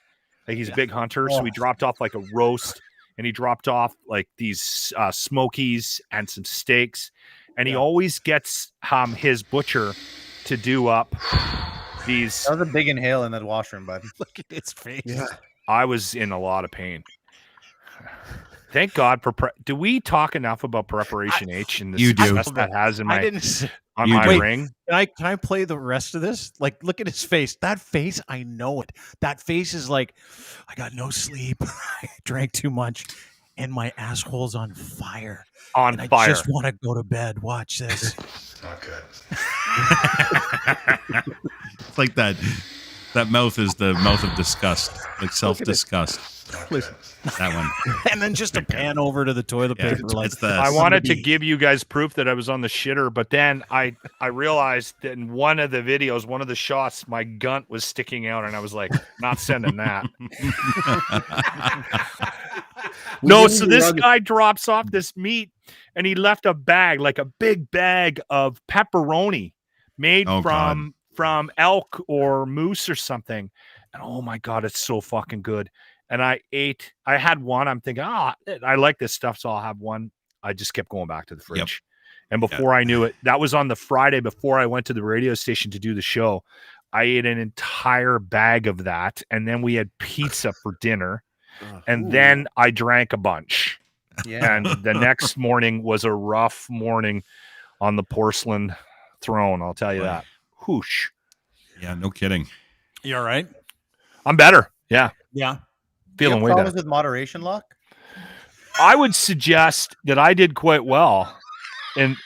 Like he's a big hunter, so he dropped off like a roast, and he dropped off like these smokies and some steaks, and he always gets his butcher to do up these.
That was a big inhale in that washroom, bud.
Look at his face.
Yeah.
I was in a lot of pain. Thank God for do we talk enough about Preparation H and the
You do.
success that has in my on
You
my
do.
ring?
Can I play the rest of this? Like, look at his face. That face, I know it. That face is like, I got no sleep. I drank too much, and my asshole's on fire.
On
and
fire.
I just want to go to bed. Watch this.
Not good.
It's like that mouth is the mouth of disgust, like self-disgust.
Listen.
That one.
And then just a pan over to the toilet
Yeah,
paper. Like,
I wanted to give you guys proof that I was on the shitter, but then I realized that in one of the videos, one of the shots, my gunt was sticking out, and I was like, not sending that. No, so this guy drops off this meat, and he left a bag, like a big bag of pepperoni made from elk or moose or something. And oh my God, it's so fucking good. And I had one. I'm thinking, I like this stuff, so I'll have one. I just kept going back to the fridge. Yep. And before I knew it, that was on the Friday before I went to the radio station to do the show. I ate an entire bag of that. And then we had pizza for dinner. And then I drank a bunch. Yeah. And the next morning was a rough morning on the porcelain throne. I'll tell you that. Whoosh.
Yeah, no kidding.
You all right?
I'm better. Yeah.
Yeah.
Feeling way better. With moderation, Locke?
I would suggest that I did quite well in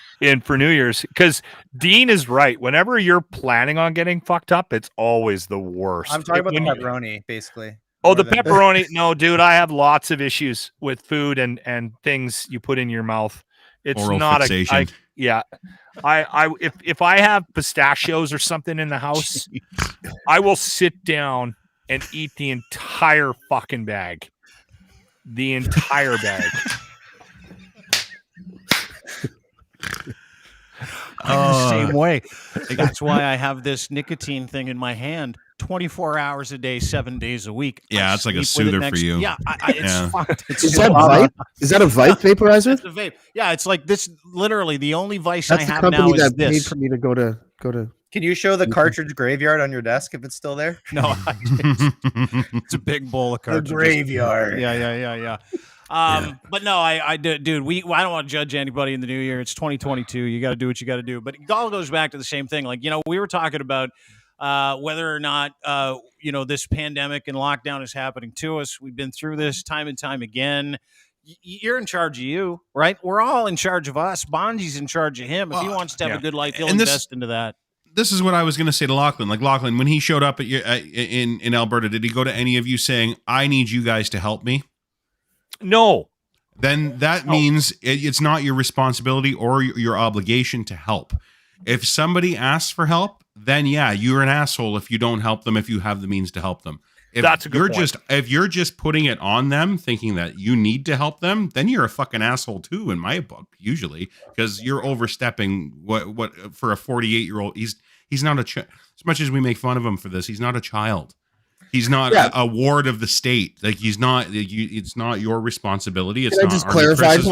for New Year's, because Dean is right. Whenever you're planning on getting fucked up, it's always the worst.
I'm talking about the pepperoni, basically.
Oh, the pepperoni. No, dude, I have lots of issues with food and things you put in your mouth. It's
oral
not
fixation.
if I have pistachios or something in the house, I will sit down and eat the entire fucking bag. The entire bag.
I'm the same way. That's why I have this nicotine thing in my hand 24 hours a day, 7 days a week.
Yeah, it's like a soother for you.
Yeah, it's fucked.
Is that Vipe? Is that a Vipe vaporizer?
It's a vape. Yeah, it's like this. Literally, the only vice
That's
I
the
have
company
now is
that
this.
paid for me to go to.
Can you show the cartridge graveyard on your desk if it's still there?
No, it's a big bowl of cartridges.
The graveyard.
Yeah. But no, I dude, I don't want to judge anybody in the new year. It's 2022. You got to do what you got to do. But it all goes back to the same thing. Like, we were talking about whether or not, this pandemic and lockdown is happening to us. We've been through this time and time again. You're in charge of you, right? We're all in charge of us. Bonzi's in charge of him. If he wants to have a good life, he'll invest into that.
This is what I was going to say to Lachlan. Like, Lachlan, when he showed up at in Alberta, did he go to any of you saying, I need you guys to help me?
No.
Then that means it's not your responsibility or your obligation to help. If somebody asks for help, then you're an asshole if you don't help them, if you have the means to help them. If
that's a good point.
If you're just putting it on them, thinking that you need to help them, then you're a fucking asshole too, in my book, usually, because you're overstepping what for a 48-year-old. He's not as much as we make fun of him for this, he's not a child. He's not a ward of the state. Like, he's not. It's not your responsibility. It's
Can
not.
I just clarify? I just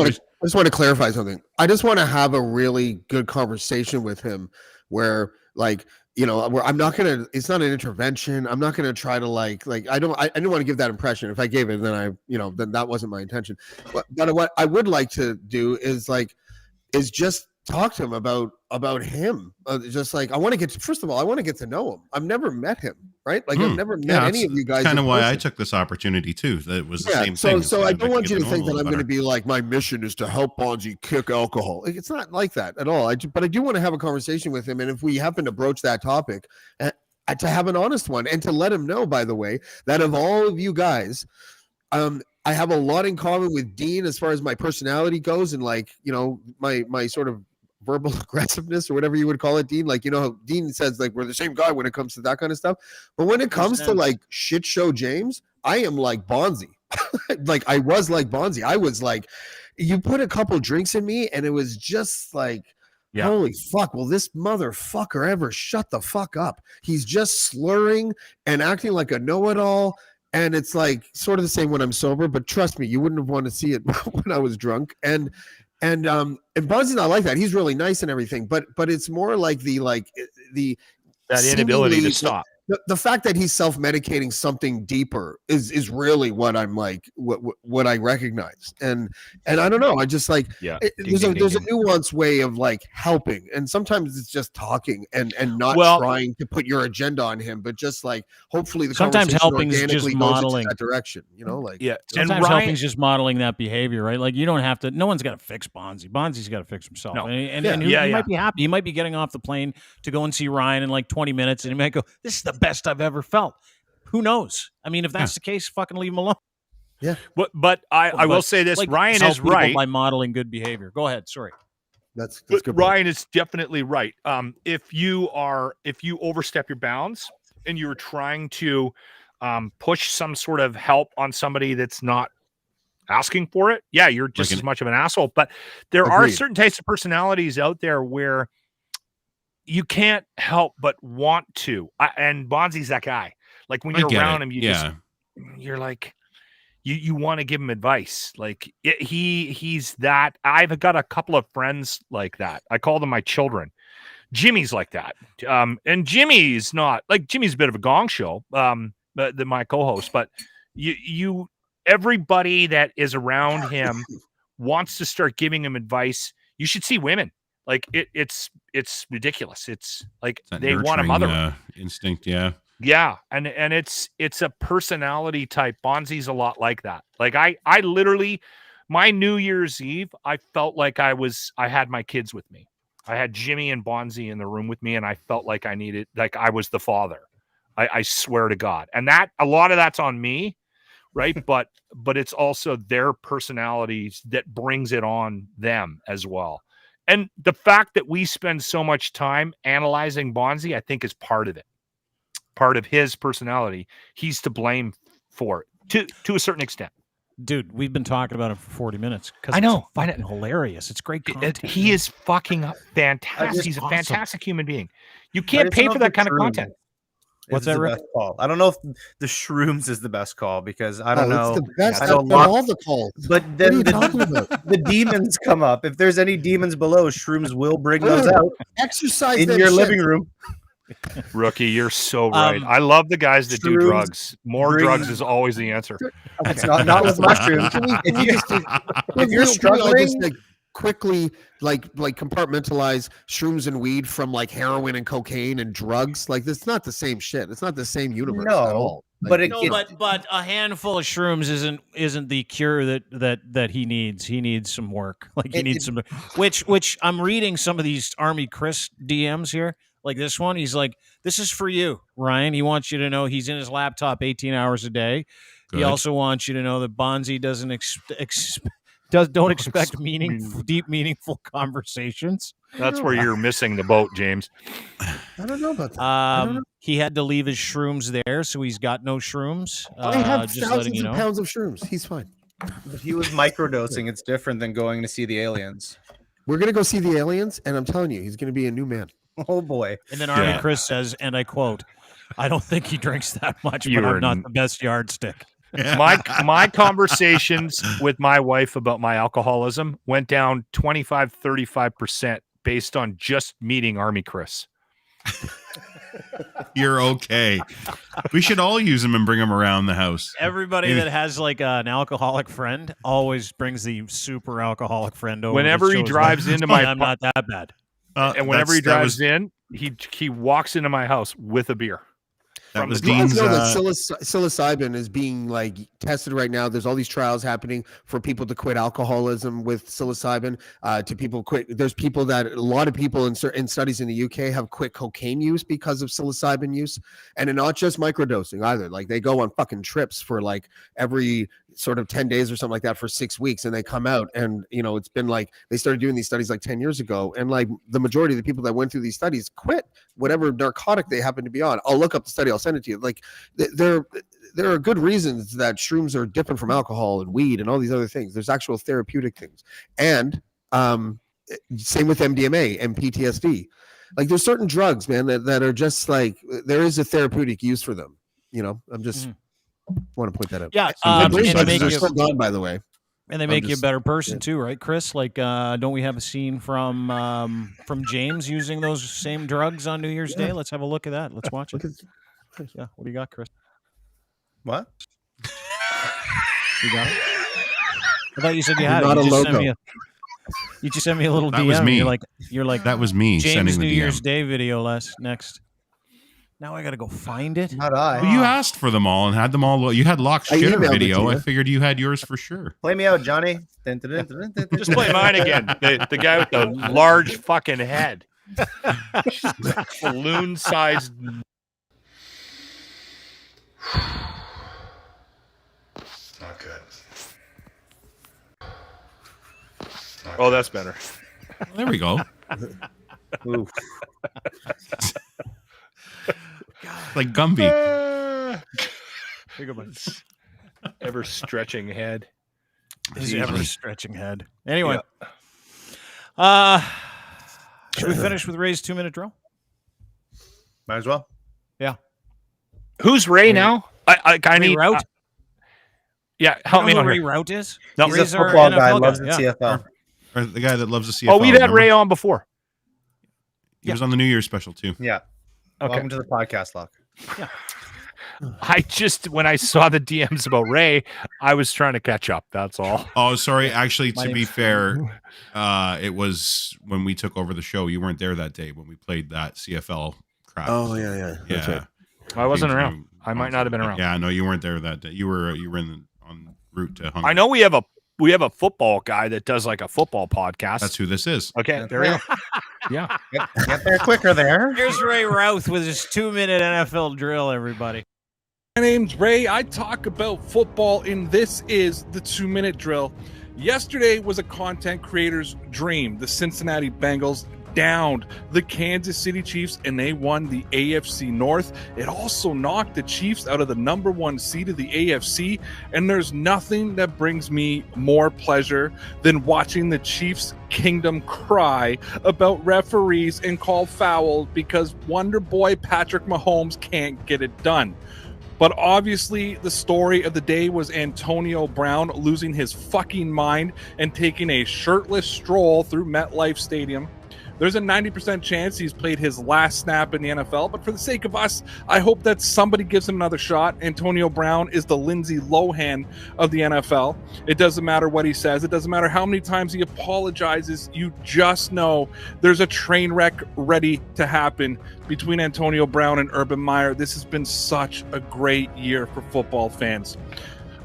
want to clarify something. I just want to have a really good conversation with him, where where I'm not gonna. It's not an intervention. I'm not gonna try to I didn't want to give that impression. If I gave it, then then that wasn't my intention. But what I would like to do is just talk to him about him. I want to get to know him. I've never met him, right? I've never met any of you guys.
Kind of why I took this opportunity too. That was the same thing.
So I don't want you to think that I'm going to be like, my mission is to help Bonzi kick alcohol. It's not like that at all. But I do want to have a conversation with him, and if we happen to broach that topic, to have an honest one, and to let him know, by the way, that of all of you guys, I have a lot in common with Dean as far as my personality goes, and my sort of verbal aggressiveness or whatever you would call it, Dean. How Dean says we're the same guy when it comes to that kind of stuff. But when it comes to shit show James, I am like Bonzi. I was like Bonzi. I was you put a couple drinks in me and it was just holy fuck, will this motherfucker ever shut the fuck up? He's just slurring and acting like a know-it-all. And it's sort of the same when I'm sober, but trust me, you wouldn't have wanted to see it when I was drunk. And Bonzi's not like that. He's really nice and everything, but it's more like the
that inability to stop.
the fact that he's self-medicating something deeper is really what I'm like, what I recognize. And I don't know. I just like, there's a nuanced way of like helping. And sometimes it's just talking and not trying to put your agenda on him, but just like, hopefully the
sometimes
conversation
helping is just modeling
that direction, you know, like,
sometimes helping is just modeling that behavior, right? Like you don't have to, no one's got to fix Bonzi. Bonzi's got to fix himself.
No.
And he might be happy. He might be getting off the plane to go and see Ryan in like 20 minutes and he might go, this is the best I've ever felt. Who knows? I mean, if that's the case, fucking leave him alone.
Yeah.
But I will say this, like, Ryan is right
by modeling good behavior. Go ahead. Sorry.
That's good.
Ryan is definitely right. If you overstep your bounds and you're trying to push some sort of help on somebody that's not asking for it, you're just as much of an asshole. But there are certain types of personalities out there where you can't help but want to. And Bonzi's that guy. Like when you're around him, you're like, you want to give him advice. Like he's that. I've got a couple of friends like that. I call them my children. Jimmy's like that. And Jimmy's not like, Jimmy's a bit of a gong show. My co-host, but everybody that is around him wants to start giving him advice. You should see women. Like it's ridiculous. It's like they want a mother
instinct. Yeah.
Yeah. And it's a personality type. Bonzi's a lot like that. Like I literally, my New Year's Eve, I felt like I had my kids with me. I had Jimmy and Bonzi in the room with me. And I felt like I was the father. I swear to God. And that a lot of that's on me. Right. but it's also their personalities that brings it on them as well. And the fact that we spend so much time analyzing Bonzi, I think is part of it. Part of his personality. He's to blame for it to a certain extent.
Dude, we've been talking about it for 40 minutes.
I know.
Find it hilarious. It's great content.
He is fucking fantastic. He's a fantastic human being. You can't pay for that kind of content.
What's that,
Rick? Best call? I don't know if the shrooms is the best call because I don't know.
It's the best.
I don't
all the calls.
But then the demons come up. If there's any demons below, shrooms will bring those out.
Exercise
in your living room.
Rookie, you're so right. I love the guys that do drugs. More drugs is always the answer.
Okay. It's not with mushrooms. If you're struggling,
quickly like compartmentalize shrooms and weed from like heroin and cocaine and drugs. Like it's not the same shit. It's not the same universe at all. Like,
but a handful of shrooms isn't the cure that he needs. He needs some work. Like he needs some, which I'm reading some of these Army Chris DMs here. Like this one, he's like, "This is for you, Ryan. He wants you to know he's in his laptop 18 hours a day. Good. He also wants you to know that Bonzi doesn't don't expect deep, meaningful conversations."
That's where you're missing the boat, James.
I don't know about that.
He had to leave his shrooms there, so he's got no shrooms.
I have just thousands of pounds of shrooms. He's fine.
But he was microdosing. It's different than going to see the aliens.
We're going to go see the aliens, and I'm telling you, he's going to be a new man.
Oh, boy.
And then Army Chris says, and I quote, "I don't think he drinks that much, but I'm not the best yardstick."
My conversations with my wife about my alcoholism went down 25-35% based on just meeting Army Chris.
You're okay. We should all use him and bring him around the house.
Everybody that has like an alcoholic friend always brings the super alcoholic friend over.
Whenever he drives into my,
I'm not that bad.
And whenever he drives in, he walks into my house with a beer.
That was Dean's.
You know that psilocybin is being like tested right now. There's all these trials happening for people to quit alcoholism with psilocybin. To people quit. There's people that a lot of people in studies in the UK have quit cocaine use because of psilocybin use, and not just microdosing either. Like they go on fucking trips for like every sort of 10 days or something like that for 6 weeks, and they come out, and it's been like they started doing these studies like 10 years ago, and like the majority of the people that went through these studies quit whatever narcotic they happen to be on. I'll look up the study, I'll send it to you. Like there are good reasons that shrooms are different from alcohol and weed and all these other things. There's actual therapeutic things, and same with MDMA and PTSD. Like there's certain drugs, man, that are just like there is a therapeutic use for them. I'm just want to point that out.
Yeah,
and they're still gone, by the way.
And they make you a better person too, right, Chris? Like, don't we have a scene from James using those same drugs on New Year's Day? Let's have a look at that. Let's watch it. Yeah. What do you got, Chris?
What?
You got it? I thought you said you had
Not
it.
a logo.
You just sent me a little
That
DM.
was me.
You're like
That was me
James
sending
New
the
Year's
DM.
Day video next. Now I got to go find it.
Not I.
Well, you asked for them all and had them all. You had Lock's
I
shitter
emailed it
video.
to
I
you.
figured you had yours for sure.
Play me out, Johnny.
Just play mine again. The guy with the large fucking head. Balloon-sized.
Not good.
Oh, that's better.
There we go.
Oof.
Like Gumby.
Ever stretching head.
His ever stretching head. Anyway, should we finish with Ray's 2-minute drill?
Might as well.
Yeah.
Who's Ray now? I need
Route.
Yeah, help me
know
out
who
here.
Ray Route is.
No,
He's
Ray's
a
our
football guy.
NFL
Loves the
yeah.
CFL.
Or the guy that loves the CFL.
Oh, we've had
remember?
Ray on before.
He was on the New Year's special too.
Yeah.
Okay.
Welcome to the podcast, Lock.
Yeah.
When I saw the DMs about Ray, I was trying to catch up. That's all.
Oh, sorry. Actually,
My
to be
name's-
fair, it was when we took over the show. You weren't there that day when we played that CFL crap.
Oh yeah. That's
yeah.
right.
I wasn't
Came
around.
through
I might not have been around.
Yeah, no, you weren't there that day. You were on route to Hungary.
I know we have a football guy that does like a football podcast.
That's who this is.
Okay, there we go. Yeah.
Get there quicker there.
Here's Ray Routh with his 2-minute NFL drill, everybody.
My name's Ray. I talk about football, and this is the 2-minute drill. Yesterday was a content creator's dream. The Cincinnati Bengals downed the Kansas City Chiefs, and they won the AFC North. It also knocked the Chiefs out of the number 1 seed of the AFC, and there's nothing that brings me more pleasure than watching the Chiefs Kingdom cry about referees and call foul because Wonder Boy Patrick Mahomes can't get it done. But obviously, the story of the day was Antonio Brown losing his fucking mind and taking a shirtless stroll through MetLife Stadium. There's a 90% chance he's played his last snap in the NFL, but for the sake of us, I hope that somebody gives him another shot. Antonio Brown is the Lindsay Lohan of the NFL. It doesn't matter what he says. It doesn't matter how many times he apologizes. You just know there's a train wreck ready to happen between Antonio Brown and Urban Meyer. This has been such a great year for football fans.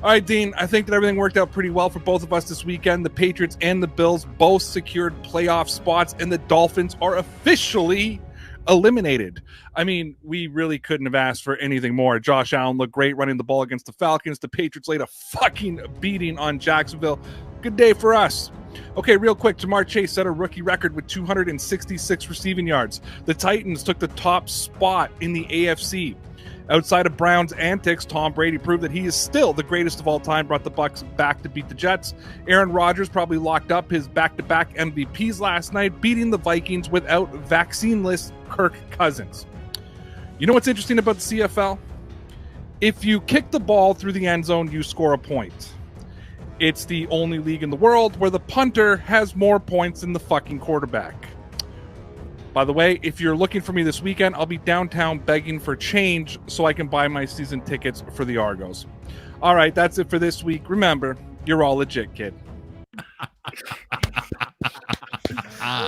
All right, Dean, I think that everything worked out pretty well for both of us this weekend. The Patriots and the Bills both secured playoff spots, and the Dolphins are officially eliminated. I mean, we really couldn't have asked for anything more. Josh Allen looked great running the ball against the Falcons. The Patriots laid a fucking beating on Jacksonville. Good day for us. Okay, real quick, Jamar Chase set a rookie record with 266 receiving yards. The Titans took the top spot in the AFC. Outside of Brown's antics, Tom Brady proved that he is still the greatest of all time, brought the Bucs back to beat the Jets. Aaron Rodgers probably locked up his back-to-back MVPs last night, beating the Vikings without vaccine-less Kirk Cousins. You know what's interesting about the CFL? If you kick the ball through the end zone, you score a point. It's the only league in the world where the punter has more points than the fucking quarterback. By the way, if you're looking for me this weekend, I'll be downtown begging for change so I can buy my season tickets for the Argos. All right, that's it for this week. Remember, you're all legit, kid.
That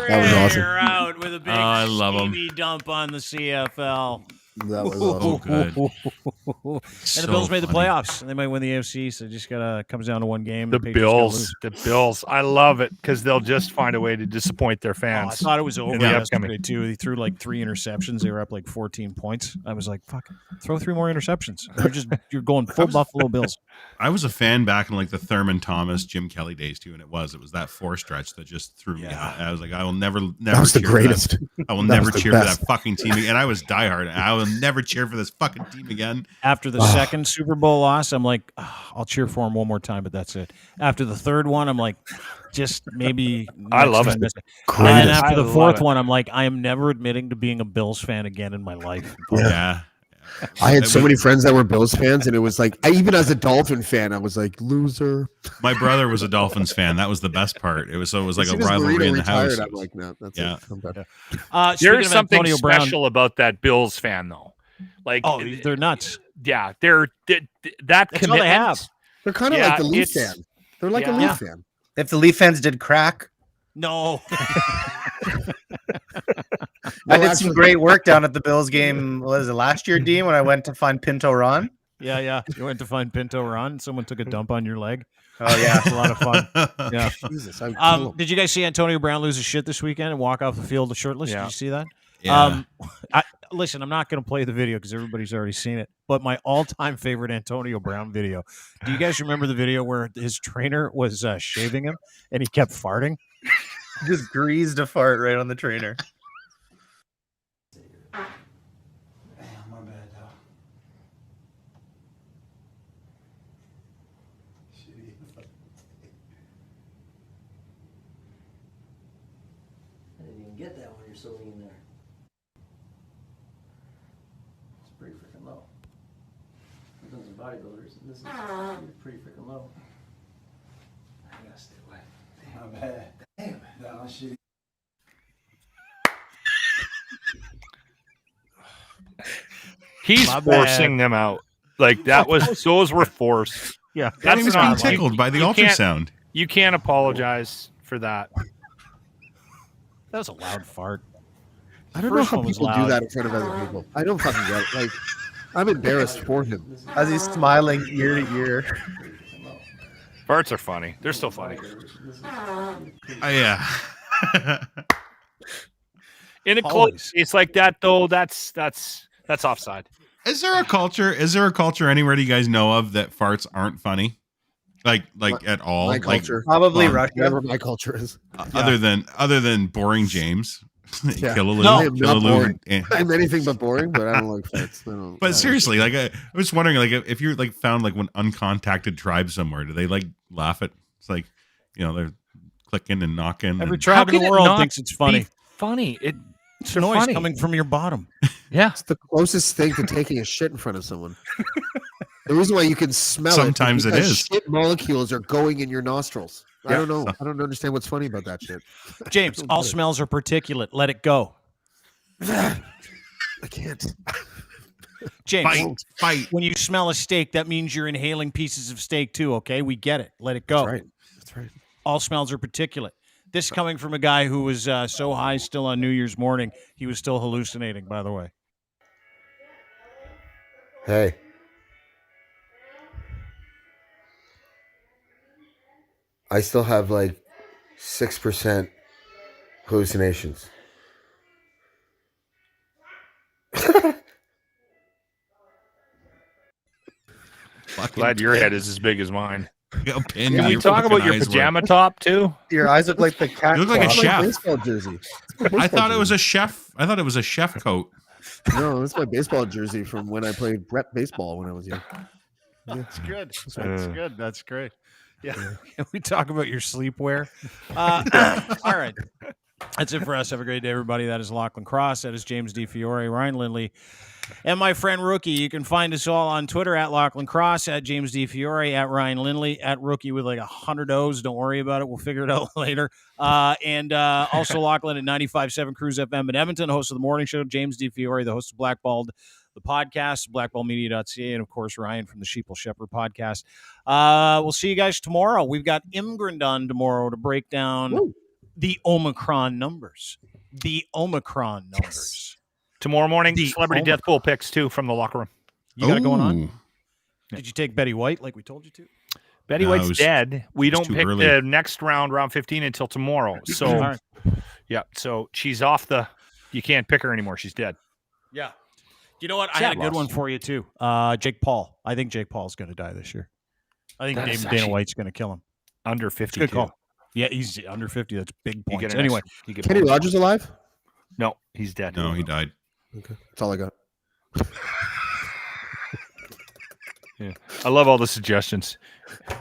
was awesome.
You're out with a big
I love 'em.
steamy dump on the CFL.
That was awesome.
Good.
And the Bills made the playoffs, and they might win the AFC. So it just comes down to one game.
The
Patriots gotta lose.
Bills. I love it because they'll just find a way to disappoint their
Oh, I
fans.
thought it was over
In the
yesterday
upcoming.
too. He threw like 3 interceptions. They were up like 14 points. I was like, "Fuck, throw 3 more interceptions." You're going full Buffalo Bills.
I was a fan back in like the Thurman Thomas, Jim Kelly days too, and it was that 4 stretch that just threw me.
Yeah.
I was like, I will never
That was the
cheer for that.
greatest.
I will
That
never
was the
cheer for
best.
that fucking team again. And I was diehard. I will never cheer for this fucking team again.
After the second Super Bowl loss, I'm like, I'll cheer for him one more time, but that's it. After the third one, I'm like, just maybe.
I love
next
it.
time. And
Greatest.
after
I
the
love
fourth
it.
one, I'm like, I am never admitting to being a Bills fan again in my life.
Yeah.
I had so many friends that were Bills fans, and it was like, even as a Dolphin fan, I was like, loser.
My brother was a Dolphins fan. That was the best part. It was like
As
a
soon as
rivalry
Marino
in the
retired,
house.
I'm like, no, that's
Yeah.
it. I'm done.
Speaking
There's
of
something
Antonio Brown,
special about that Bills fan, though. Like,
oh, they're nuts.
Yeah, that
That's
commitment.
all they have.
They're kind of like the Leaf fan. They're like a Leaf fan.
If the Leaf fans did crack,
no.
I did some great work down at the Bills game. What was it last year, Dean? When I went to find Pinto Ron.
Yeah. You went to find Pinto Ron. Someone took a dump on your leg.
Oh yeah,
it's a lot of fun. Yeah.
Jesus,
did you guys see Antonio Brown lose his shit this weekend and walk off the field shirtless?
Yeah.
Did you see that?
Yeah.
Listen, I'm not going to play the video because everybody's already seen it. But my all-time favorite Antonio Brown video. Do you guys remember the video where his trainer was shaving him and he kept farting?
Just greased a fart right on the trainer.
Damn, my bad, dog. Shitty.
I didn't even get that when you're so lean there. It's pretty freaking low. I've done some bodybuilders, and this is pretty freaking low. I gotta stay away.
My bad. Damn, that was shitty.
He's forcing them out. Like those were forced.
Yeah,
and he was being tickled
like,
by the ultrasound.
You can't apologize for that.
That was a loud fart.
I don't know how people do that in front of other people. I don't fucking get it. Like, I'm embarrassed for him.
As he's smiling ear to ear.
Farts are funny. They're still funny.
Yeah.
In a close case like that, though, that's offside.
Is there a culture anywhere do you guys know of that farts aren't funny? Like at all?
My culture.
Probably Russia.
Whatever my culture is.
Other than boring James.
Yeah.
Killaloo.
I'm anything but boring, but I don't like farts.
But seriously, like I was wondering, like if you're like found like one uncontacted tribe somewhere, do they like laugh at? It's like, they're clicking and knocking.
Every tribe in the world thinks it's funny.
Funny.
It's noise funny. Coming from your bottom.
Yeah,
it's the closest thing to taking a shit in front of someone. The reason why you can smell
sometimes
it
is
shit molecules are going in your nostrils. Yeah. I don't know. I don't understand what's funny about that shit.
James, all smells are particulate. Let it go.
I can't.
James,
fight.
When you smell a steak, that means you're inhaling pieces of steak too, okay? We get it. Let it go.
That's right.
All smells are particulate. This coming from a guy who was so high still on New Year's morning, he was still hallucinating, by the way.
Hey. I still have like 6% hallucinations.
Glad your head is as big as mine.
Can
we talk about your pajama top too?
Your eyes look like the cat.
You look like a chef.
Baseball jersey.
I thought it was a chef. I thought it was a chef coat.
No, that's my baseball jersey from when I played rep baseball when I was young.
Yeah. That's good. That's good. That's great. Yeah. Can we talk about your sleepwear? All right. That's it for us. Have a great day, everybody. That is Lachlan Cross. That is James D. Fiore, Ryan Lindley, and my friend Rookie. You can find us all on Twitter at Lachlan Cross, at James D. Fiore, at Ryan Lindley, at Rookie with like 100 O's. Don't worry about it. We'll figure it out later. And also Lachlan at 95.7 Cruise FM in Edmonton, host of the morning show. James D. Fiore, the host of Blackballed, the podcast, blackballmedia.ca, and of course, Ryan from the Sheeple Shepherd podcast. We'll see you guys tomorrow. We've got Imgrind on tomorrow to break down the Omicron numbers. Yes.
Tomorrow morning, celebrity death pool picks too from the locker room.
You got it going on? Did you take Betty White like we told you to?
Betty White's dead. We don't pick the next round 15, until tomorrow. So, yeah. So she's off you can't pick her anymore. She's dead.
Yeah. You know what? I had a good one for you too. Jake Paul. I think Jake Paul's going to die this year. I think Dana White's going to kill him.
Under 50.
Good call. Yeah, he's under 50. That's big points. Anyway,
Kenny Rogers alive?
No, he's dead.
No, he died.
Okay, that's all I got.
Yeah, I love all the suggestions.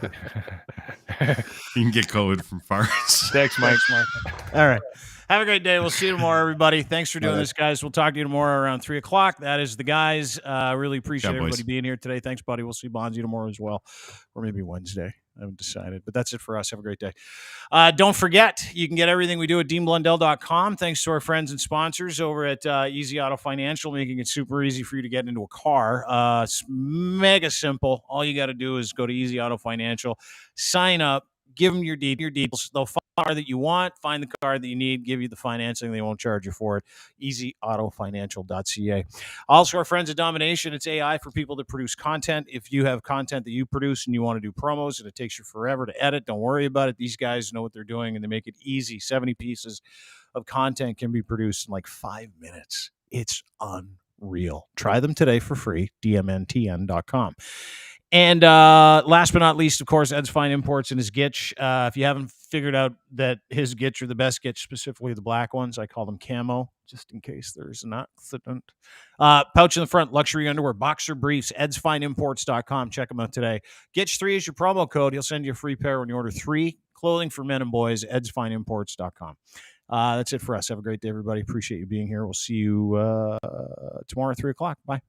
You can get COVID from farts.
Thanks, Mike.
All right. Have a great day. We'll see you tomorrow, everybody. Thanks for doing this, guys. We'll talk to you tomorrow around 3 o'clock. That is the guys. Really appreciate everybody being here today. Thanks, buddy. We'll see Bonzi tomorrow as well, or maybe Wednesday. I haven't decided, but that's it for us. Have a great day. Don't forget, you can get everything we do at deanblundell.com. Thanks to our friends and sponsors over at Easy Auto Financial, making it super easy for you to get into a car. It's mega simple. All you got to do is go to Easy Auto Financial, sign up, give them your details. They'll find the car that you want, find the car that you need, give you the financing. They won't charge you for it. EasyAutoFinancial.ca. Also, our friends at Domination, it's AI for people that produce content. If you have content that you produce and you want to do promos and it takes you forever to edit, don't worry about it. These guys know what they're doing and they make it easy. 70 pieces of content can be produced in like 5 minutes. It's unreal. Try them today for free, dmntn.com. And last but not least, of course, Ed's Fine Imports and his Gitch. If you haven't figured out that his Gitch are the best Gitch, specifically the black ones, I call them camo, just in case there's an accident. Pouch in the front, luxury underwear, boxer briefs, edsfineimports.com. Check them out today. Gitch 3 is your promo code. He'll send you a free pair when you order 3. Clothing for men and boys, edsfineimports.com. That's it for us. Have a great day, everybody. Appreciate you being here. We'll see you tomorrow at 3 o'clock. Bye.